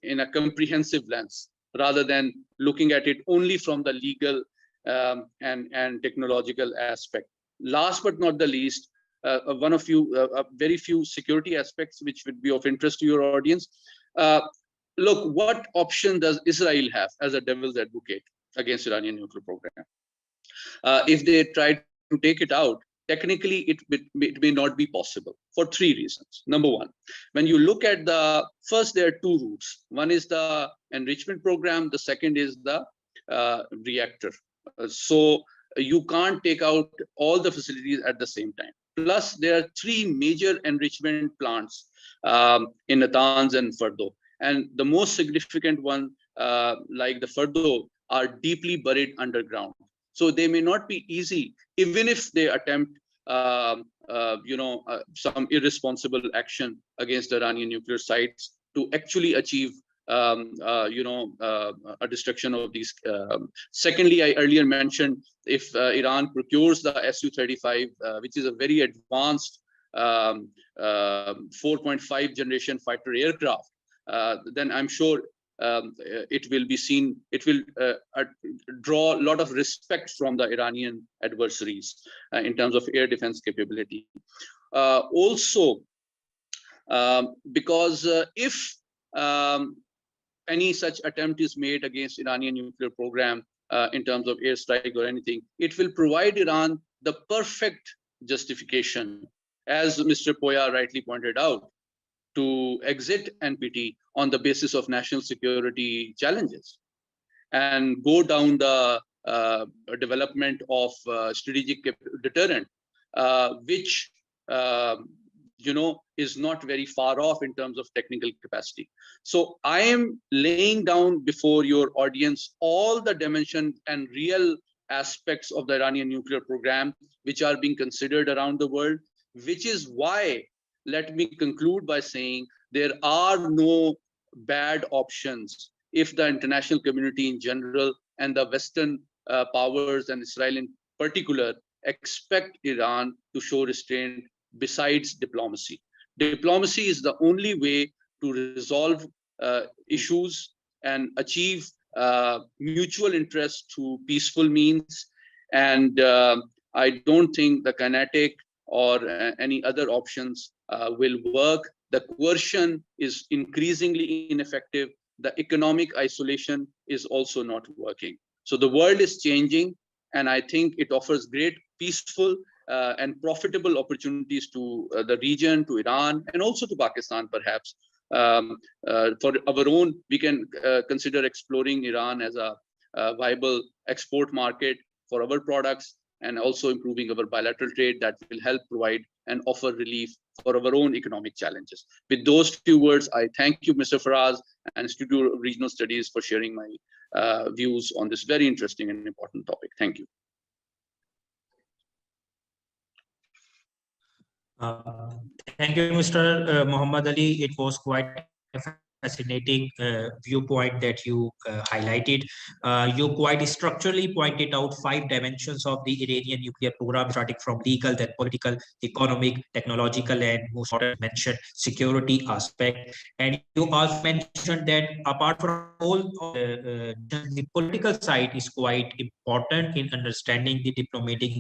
in a comprehensive lens, rather than looking at it only from the legal and technological aspect. Last but not the least, very few security aspects which would be of interest to your audience. Look, what option does Israel have as a devil's advocate against Iranian nuclear program? If they try to take it out, technically it may not be possible for three reasons. Number one, when you look at first, there are two routes. One is the enrichment program. The second is the reactor. So you can't take out all the facilities at the same time. Plus, there are three major enrichment plants in Natanz and Fardo. And the most significant one, like the Fardo, are deeply buried underground. So they may not be easy, even if they attempt some irresponsible action against the Iranian nuclear sites to actually achieve a destruction of these. Secondly, I earlier mentioned, if Iran procures the Su-35, which is a very advanced 4.5 generation fighter aircraft, then I'm sure it will be seen, it will draw a lot of respect from the Iranian adversaries in terms of air defense capability. Also, because if any such attempt is made against Iranian nuclear program in terms of airstrike or anything, it will provide Iran the perfect justification, as Mr. Poya rightly pointed out, to exit NPT on the basis of national security challenges and go down the development of strategic deterrent, which is not very far off in terms of technical capacity. So I am laying down before your audience all the dimension and real aspects of the Iranian nuclear program, which are being considered around the world, which is why, let me conclude by saying, there are no bad options if the international community in general and the Western powers and Israel in particular expect Iran to show restraint besides diplomacy. Diplomacy is the only way to resolve issues and achieve mutual interest through peaceful means. And I don't think the kinetic or any other options will work. The coercion is increasingly ineffective. The economic isolation is also not working. So the world is changing, and I think it offers great peaceful and profitable opportunities to the region, to Iran, and also to Pakistan, perhaps. For our own, we can consider exploring Iran as a viable export market for our products, and also improving our bilateral trade that will help provide and offer relief for our own economic challenges. With those few words, I thank you, Mr. Faraz and Institute of Regional Studies, for sharing my views on this very interesting and important topic. Thank you. Thank you, Mr. Muhammad Ali. It was quite a fascinating viewpoint that you highlighted. You quite structurally pointed out 5 dimensions of the Iranian nuclear program, starting from legal, then political, economic, technological, and most mentioned security aspect. And you also mentioned that apart from all, the political side is quite important in understanding the diplomatic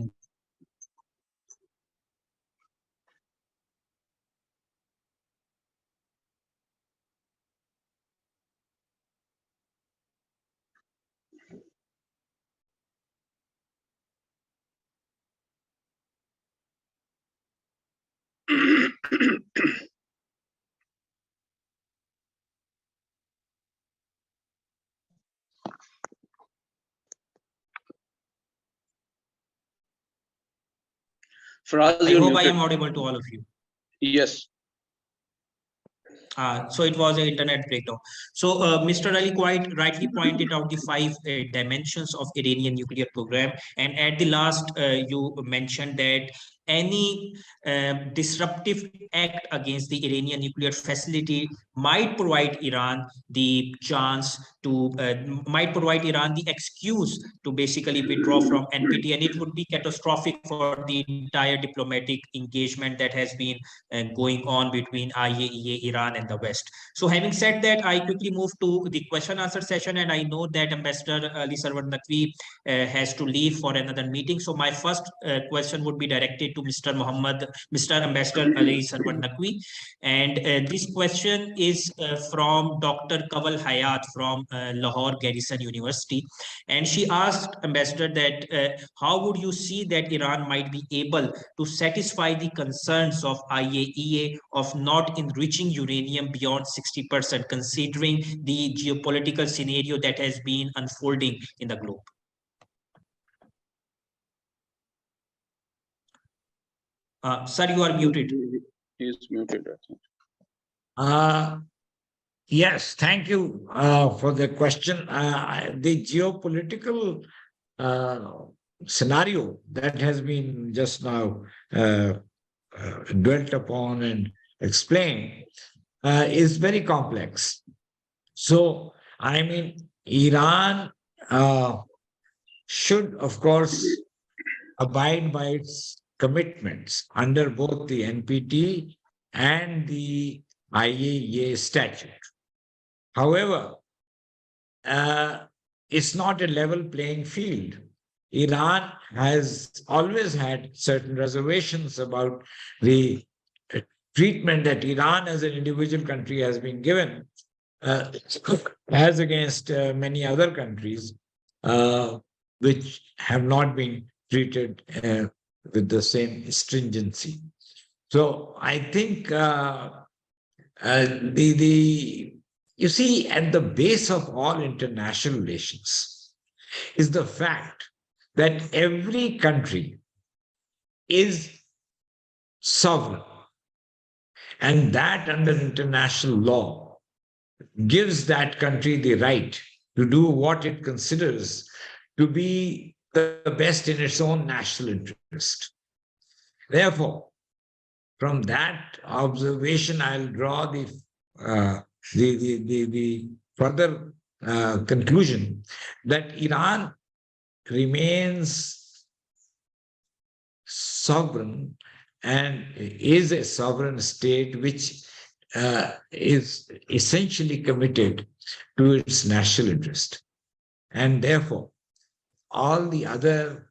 Faraz, I hope I am audible to all of you. Yes. So it was an internet breakdown. So Mr. Ali quite rightly pointed out the 5 dimensions of Iranian nuclear program. And at the last, you mentioned that any disruptive act against the Iranian nuclear facility might provide Iran the chance to, might provide Iran the excuse to basically withdraw from NPT, and it would be catastrophic for the entire diplomatic engagement that has been going on between IAEA, Iran, and the West. So having said that, I quickly move to the question answer session, and I know that Ambassador Ali Sarwar Naqvi has to leave for another meeting. So my first question would be directed directed to Mr. Ambassador Ali Sarwar Naqvi. And this question is from Dr. Kaval Hayat from Lahore Garrison University. And she asked Ambassador that how would you see that Iran might be able to satisfy the concerns of IAEA of not enriching uranium beyond 60%, considering the geopolitical scenario that has been unfolding in the globe? Sir, you are muted. He is muted, I think. Yes, thank you for the question. The geopolitical scenario that has been just now dwelt upon and explained is very complex. So, I mean, Iran should, of course, abide by its commitments under both the NPT and the IAEA statute. However, it's not a level playing field. Iran has always had certain reservations about the treatment that Iran as an individual country has been given as against many other countries which have not been treated with the same stringency. So I think you see, at the base of all international relations is the fact that every country is sovereign, and that under international law gives that country the right to do what it considers to be the best in its own national interest. Therefore, from that observation, I'll draw the further conclusion that Iran remains sovereign and is a sovereign state which is essentially committed to its national interest. And therefore, all the other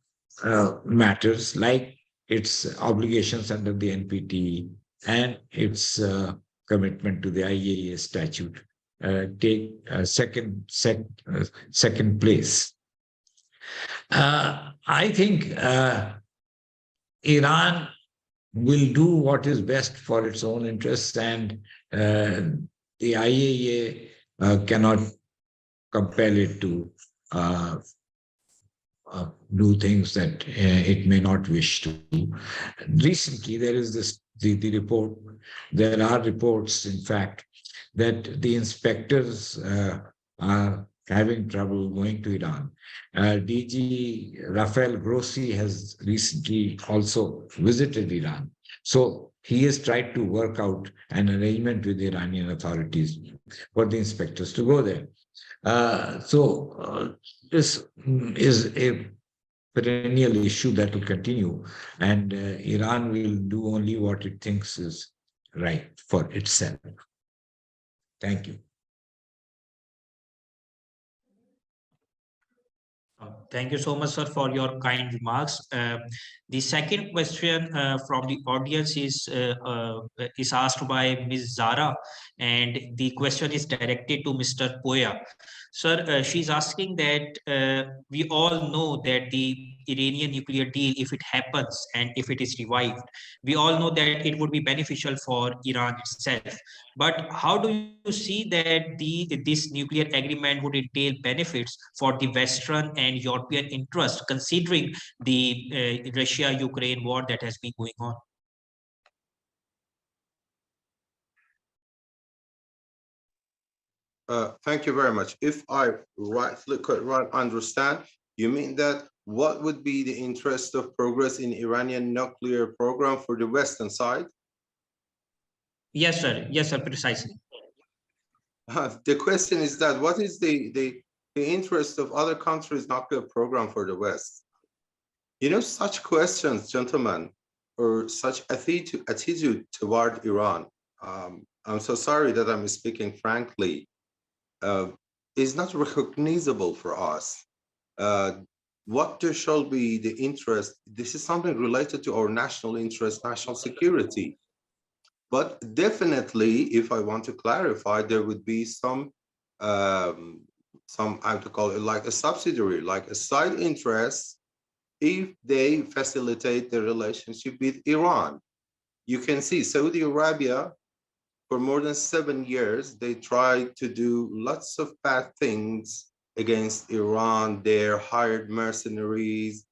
matters like its obligations under the NPT and its commitment to the IAEA statute take second place. I think Iran will do what is best for its own interests, and the IAEA cannot compel it to do things that it may not wish to. Recently, there is the report. There are reports, in fact, that the inspectors are having trouble going to Iran. DG Rafael Grossi has recently also visited Iran. So he has tried to work out an arrangement with the Iranian authorities for the inspectors to go there. This is a perennial issue that will continue, and Iran will do only what it thinks is right for itself. Thank you. Thank you so much, sir, for your kind remarks. The second question from the audience is asked by Ms. Zara, and the question is directed to Mr. Poya. Sir, she's asking that we all know that the Iranian nuclear deal, if it happens and if it is revived, we all know that it would be beneficial for Iran itself. But how do you see that this nuclear agreement would entail benefits for the Western and European interest, considering the Russia-Ukraine war that has been going on? Thank you very much. If I could understand, you mean that what would be the interest of progress in Iranian nuclear program for the Western side? Yes, sir. Yes, sir. Precisely. The question is that what is the interest of other countries' nuclear program for the West? You know, such questions, gentlemen, or such attitude toward Iran, I'm so sorry that I'm speaking frankly, is not recognizable for us. what there shall be the interest. This is something related to our national interest, national security. But definitely, if I want to clarify, there would be some I have to call it like a subsidiary, like a side interest, if they facilitate the relationship with Iran. You can see Saudi Arabia, for more than 7 years, they tried to do lots of bad things against Iran. They hired mercenaries.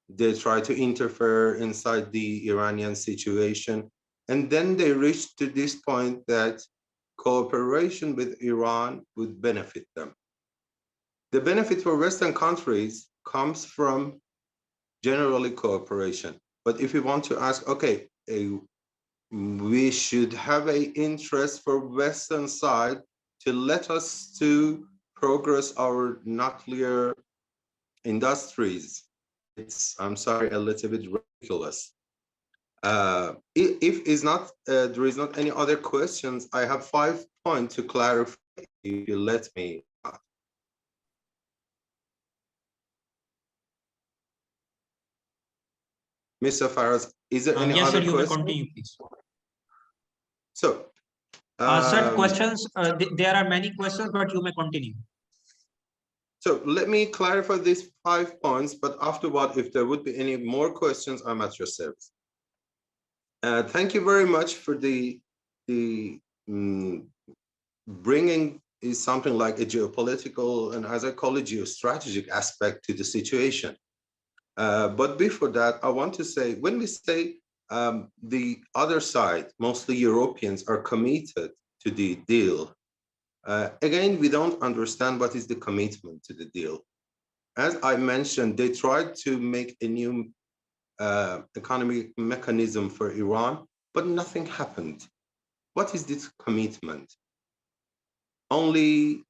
They tried to interfere inside the Iranian situation. And then they reached to this point that cooperation with Iran would benefit them. The benefit for Western countries comes from generally cooperation. But if you want to ask, okay, we should have an interest for Western side to let us to progress our nuclear industries. It's, I'm sorry, a little bit ridiculous. If is not there is not any other questions, I have 5 points to clarify if you let me. Mr. Faraz, is there any Yes, sir, other you may question? continue, please. So, Sir, questions, there are many questions, but you may continue. so let me clarify these 5 points, but afterward, if there would be any more questions, I'm at your service. Thank you very much for the bringing is something like a geopolitical and, as I call it, geostrategic aspect to the situation. But before that, I want to say, when we say the other side, mostly Europeans, are committed to the deal, again, we don't understand what is the commitment to the deal. As I mentioned, they tried to make a new economic mechanism for Iran, but nothing happened. What is this commitment? Only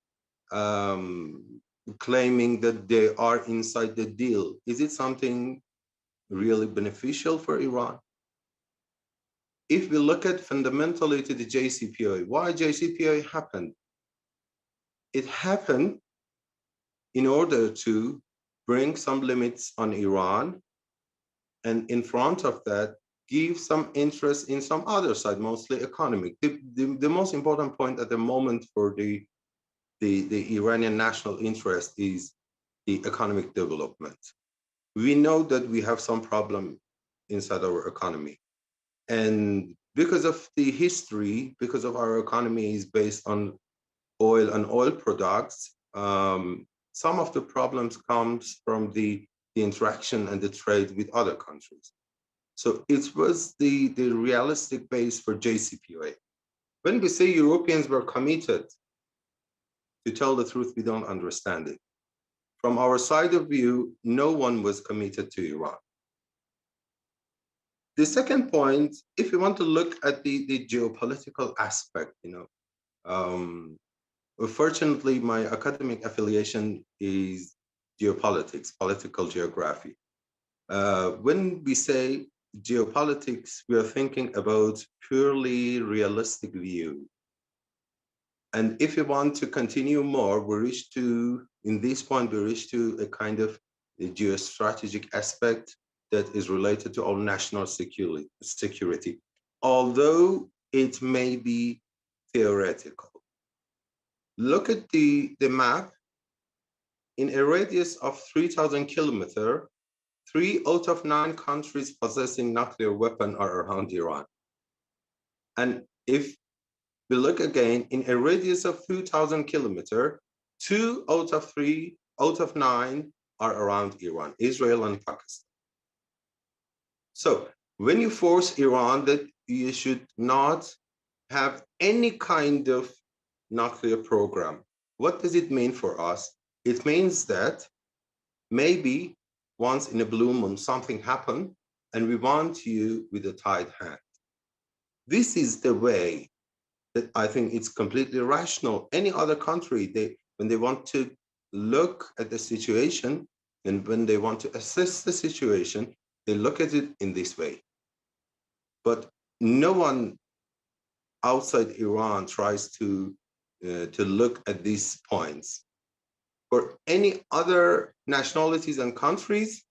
claiming that they are inside the deal. Is it something really beneficial for Iran? If we look at fundamentally to the JCPOA, why JCPOA happened? It happened in order to bring some limits on Iran, and in front of that, give some interest in some other side, mostly economic. The most important point at the moment for the Iranian national interest is the economic development. We know that we have some problem inside our economy. And because of the history, because of our economy is based on oil and oil products, some of the problems comes from the interaction and the trade with other countries. So it was the realistic base for JCPOA. When we say Europeans were committed, to tell the truth, we don't understand it. From our side of view, no one was committed to Iran. The second point, if you want to look at the geopolitical aspect, fortunately, my academic affiliation is geopolitics, political geography. When we say geopolitics, we are thinking about purely realistic view. And if you want to continue more, in this point, we reach to a kind of a geostrategic aspect that is related to our national security, although it may be theoretical. Look at the map. In a radius of 3,000 kilometers, 3 out of 9 countries possessing nuclear weapons are around Iran. And if we look again, in a radius of 2,000 kilometers, 2 out of 9 are around Iran, Israel and Pakistan. So when you force Iran that you should not have any kind of nuclear program, what does it mean for us? It means that maybe once in a blue moon something happened and we want you with a tied hand. This is the way that I think it's completely rational. Any other country, when they want to look at the situation and when they want to assess the situation, they look at it in this way. But no one outside Iran tries to look at these points. For any other nationalities and countries,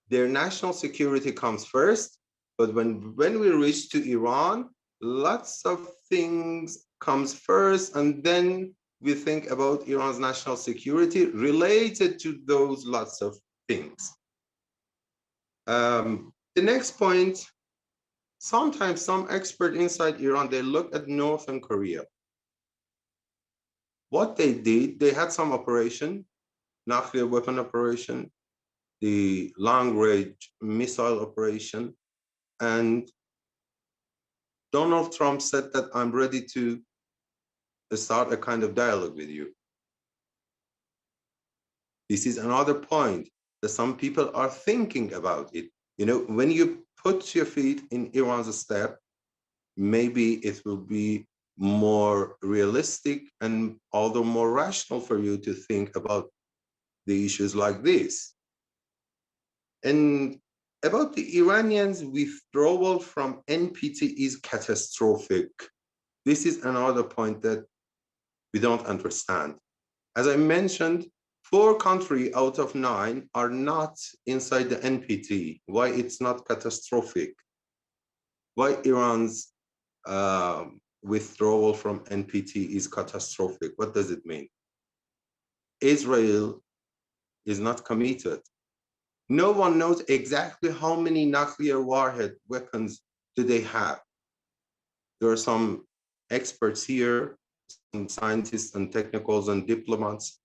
their national security comes first. But when we reach to Iran, lots of things comes first, and then we think about Iran's national security related to those lots of things. The next point, sometimes some expert inside Iran, they look at Northern Korea. What they did, they had some operation, nuclear weapon operation, the long-range missile operation, and Donald Trump said that I'm ready to start a kind of dialogue with you. This is another point that some people are thinking about it. You know, when you put your feet in Iran's step, maybe it will be more realistic and although more rational for you to think about the issues like this. And about the Iranians' withdrawal from NPT is catastrophic. This is another point that we don't understand. As I mentioned, 4 countries out of 9 are not inside the NPT. Why it's not catastrophic? Why Iran's withdrawal from NPT is catastrophic? What does it mean? Israel is not committed. No one knows exactly how many nuclear warhead weapons do they have. There are some experts here, some scientists and technicals and diplomats.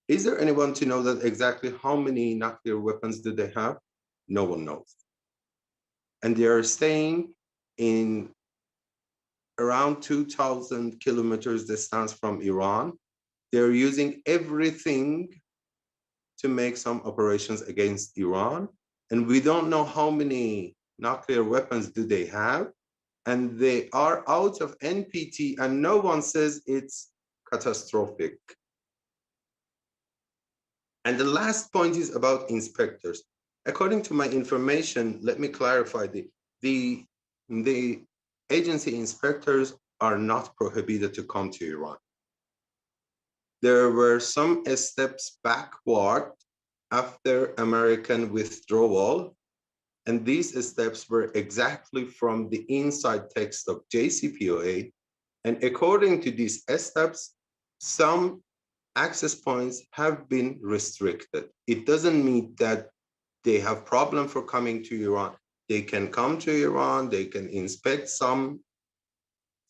Is there anyone to know that exactly how many nuclear weapons do they have? No one knows. And they are staying in around 2,000 kilometers distance from Iran. They're using everything to make some operations against Iran. And we don't know how many nuclear weapons do they have. And they are out of NPT and no one says it's catastrophic. And the last point is about inspectors. According to my information, let me clarify, the agency inspectors are not prohibited to come to Iran. There were some steps backward after American withdrawal, and these steps were exactly from the inside text of JCPOA. And according to these steps, some access points have been restricted. It doesn't mean that they have problem for coming to Iran. They can come to Iran, they can inspect some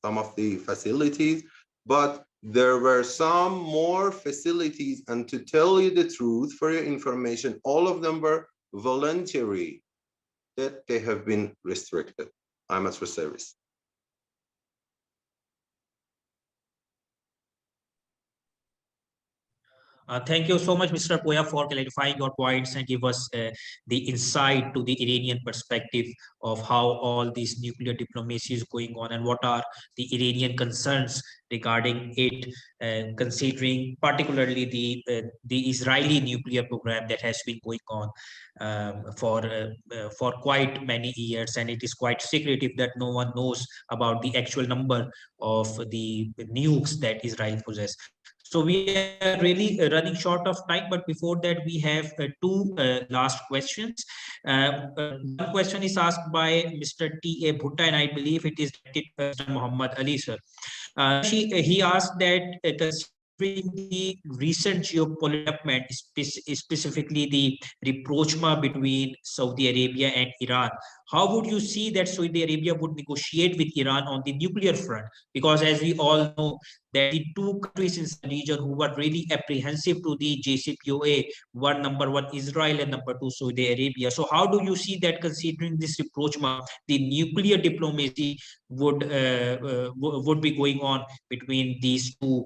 of the facilities, but there were some more facilities, and to tell you the truth, for your information, all of them were voluntary, that they have been restricted. I'm at your service. Thank you so much, Mr. Poya, for clarifying your points and give us the insight to the Iranian perspective of how all these nuclear diplomacy is going on and what are the Iranian concerns regarding it, considering particularly the Israeli nuclear program that has been going on for quite many years, and it is quite secretive that no one knows about the actual number of the nukes that Israel possesses. So we are really running short of time, but before that we have 2 last questions. One question is asked by Mr. T.A. Bhutta, and I believe it is directed to Mr. Muhammad Ali, sir. He asked that considering the recent geopolitical development, specifically the rapprochement between Saudi Arabia and Iran, how would you see that Saudi Arabia would negotiate with Iran on the nuclear front? Because as we all know, that the 2 countries in the region who were really apprehensive to the JCPOA were number 1 Israel and number 2 Saudi Arabia. So how do you see that considering this rapprochement, the nuclear diplomacy would be going on between these 2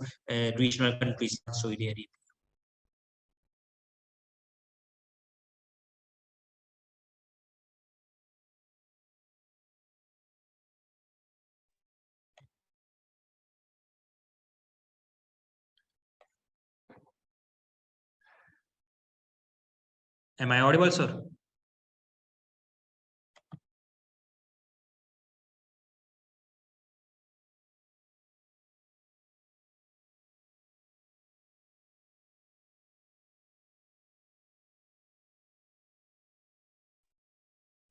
regional countries, Saudi Arabia? Am I audible, sir?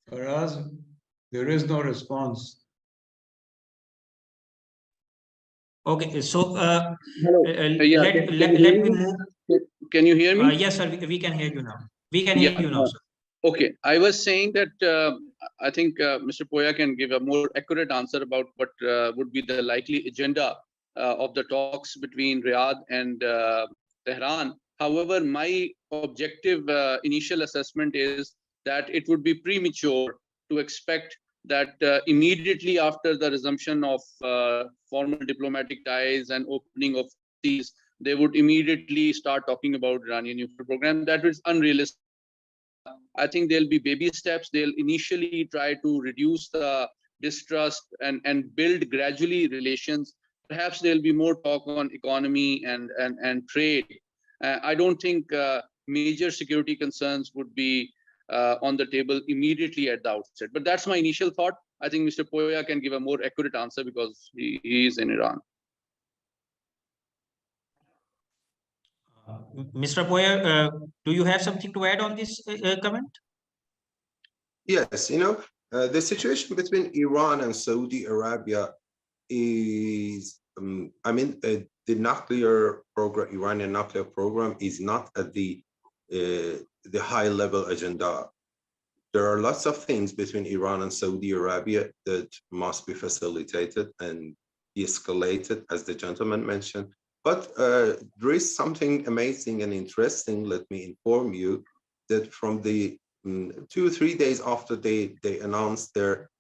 For us, there is no response. Okay, so Hello. Yeah, let me move. Can you hear me? Yes, sir, we can hear you now. We can hear you now, sir. Okay, I was saying that I think Mr. Poya can give a more accurate answer about what would be the likely agenda of the talks between Riyadh and Tehran. However, my objective initial assessment is that it would be premature to expect that immediately after the resumption of formal diplomatic ties and opening of seas, they would immediately start talking about Iranian nuclear program. That is unrealistic. I think there'll be baby steps. They'll initially try to reduce the distrust and build gradually relations. Perhaps there'll be more talk on economy and trade. I don't think major security concerns would be on the table immediately at the outset. But that's my initial thought. I think Mr. Poya can give a more accurate answer because he is in Iran. Mr. Poya, do you have something to add on this comment? Yes, the situation between Iran and Saudi Arabia is, the nuclear program, Iranian nuclear program, is not at the high level agenda. There are lots of things between Iran and Saudi Arabia that must be facilitated and de-escalated, as the gentleman mentioned. But there is something amazing and interesting. Let me inform you that from the 2 or 3 days after they announced their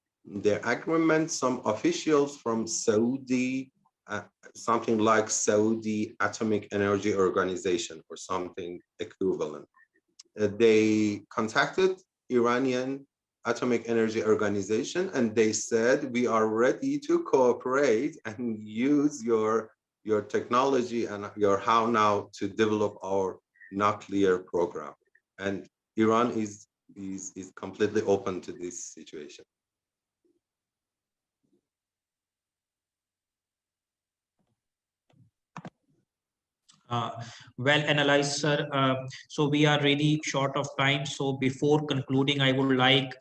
agreement, some officials from Saudi, something like Saudi Atomic Energy Organization or something equivalent, they contacted Iranian Atomic Energy Organization and they said, we are ready to cooperate and use your technology and your how-now to develop our nuclear program. And Iran is completely open to this situation. Well analyzed, sir. So we are really short of time. So before concluding, I would like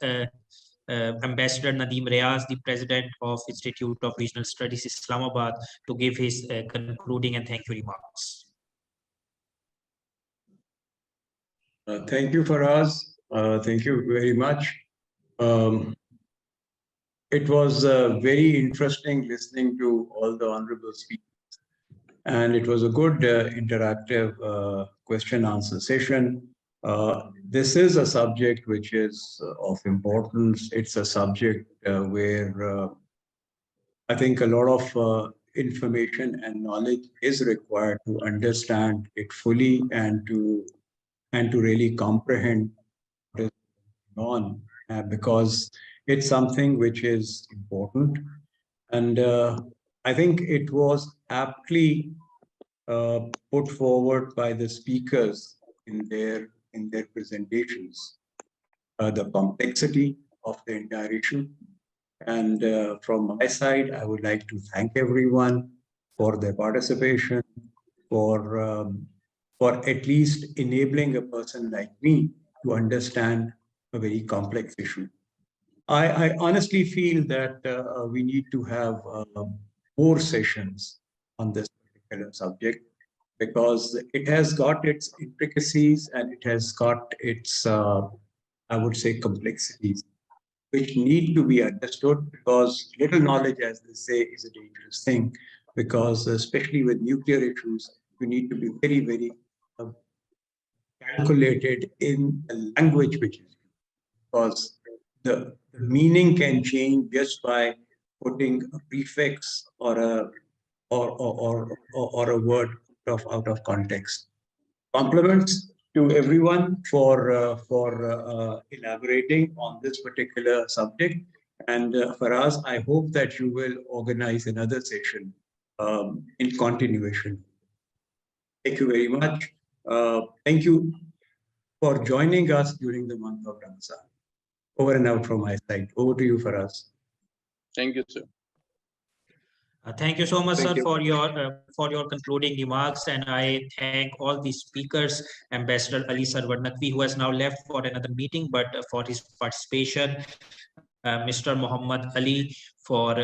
Ambassador Nadeem Riaz, the President of Institute of Regional Studies, Islamabad, to give his concluding and thank you remarks. Thank you, Faraz. Thank you very much. It was very interesting listening to all the honorable speakers. And it was a good interactive question-answer session. This is a subject which is of importance. It's a subject where I think a lot of information and knowledge is required to understand it fully and to really comprehend what is going on, because it's something which is important. And I think it was aptly put forward by the speakers in their presentations, the complexity of the entire issue. And from my side, I would like to thank everyone for their participation, for at least enabling a person like me to understand a very complex issue. I honestly feel that we need to have more sessions on this particular subject, because it has got its intricacies and it has got its, I would say, complexities, which need to be understood, because little knowledge, as they say, is a dangerous thing, because especially with nuclear issues, you need to be very, very calculated in the language which is used, because the meaning can change just by putting a prefix or a word out of context. Compliments to everyone for elaborating on this particular subject. And Faraz, I hope that you will organize another session in continuation. Thank you very much. Thank you for joining us during the month of Ramadan. Over and out from my side. Over to you, Faraz. Thank you, sir. Thank you so much, Thank sir, you. for your concluding remarks, and I thank all the speakers, Ambassador Ali Sarwar Naqvi, who has now left for another meeting, but for his participation, Mr. Muhammad Ali for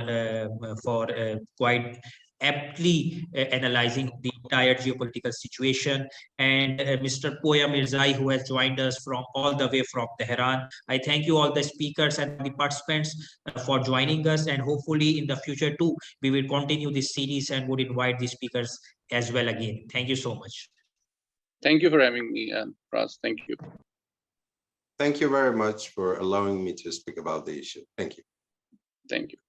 quite aptly analyzing the entire geopolitical situation, and Mr. Poya Mirzai, who has joined us from all the way from Tehran. I thank you all the speakers and the participants for joining us, and hopefully in the future too, we will continue this series and would invite the speakers as well again. Thank you so much. Thank you for having me, Raz. Thank you. Thank you very much for allowing me to speak about the issue. Thank you. Thank you.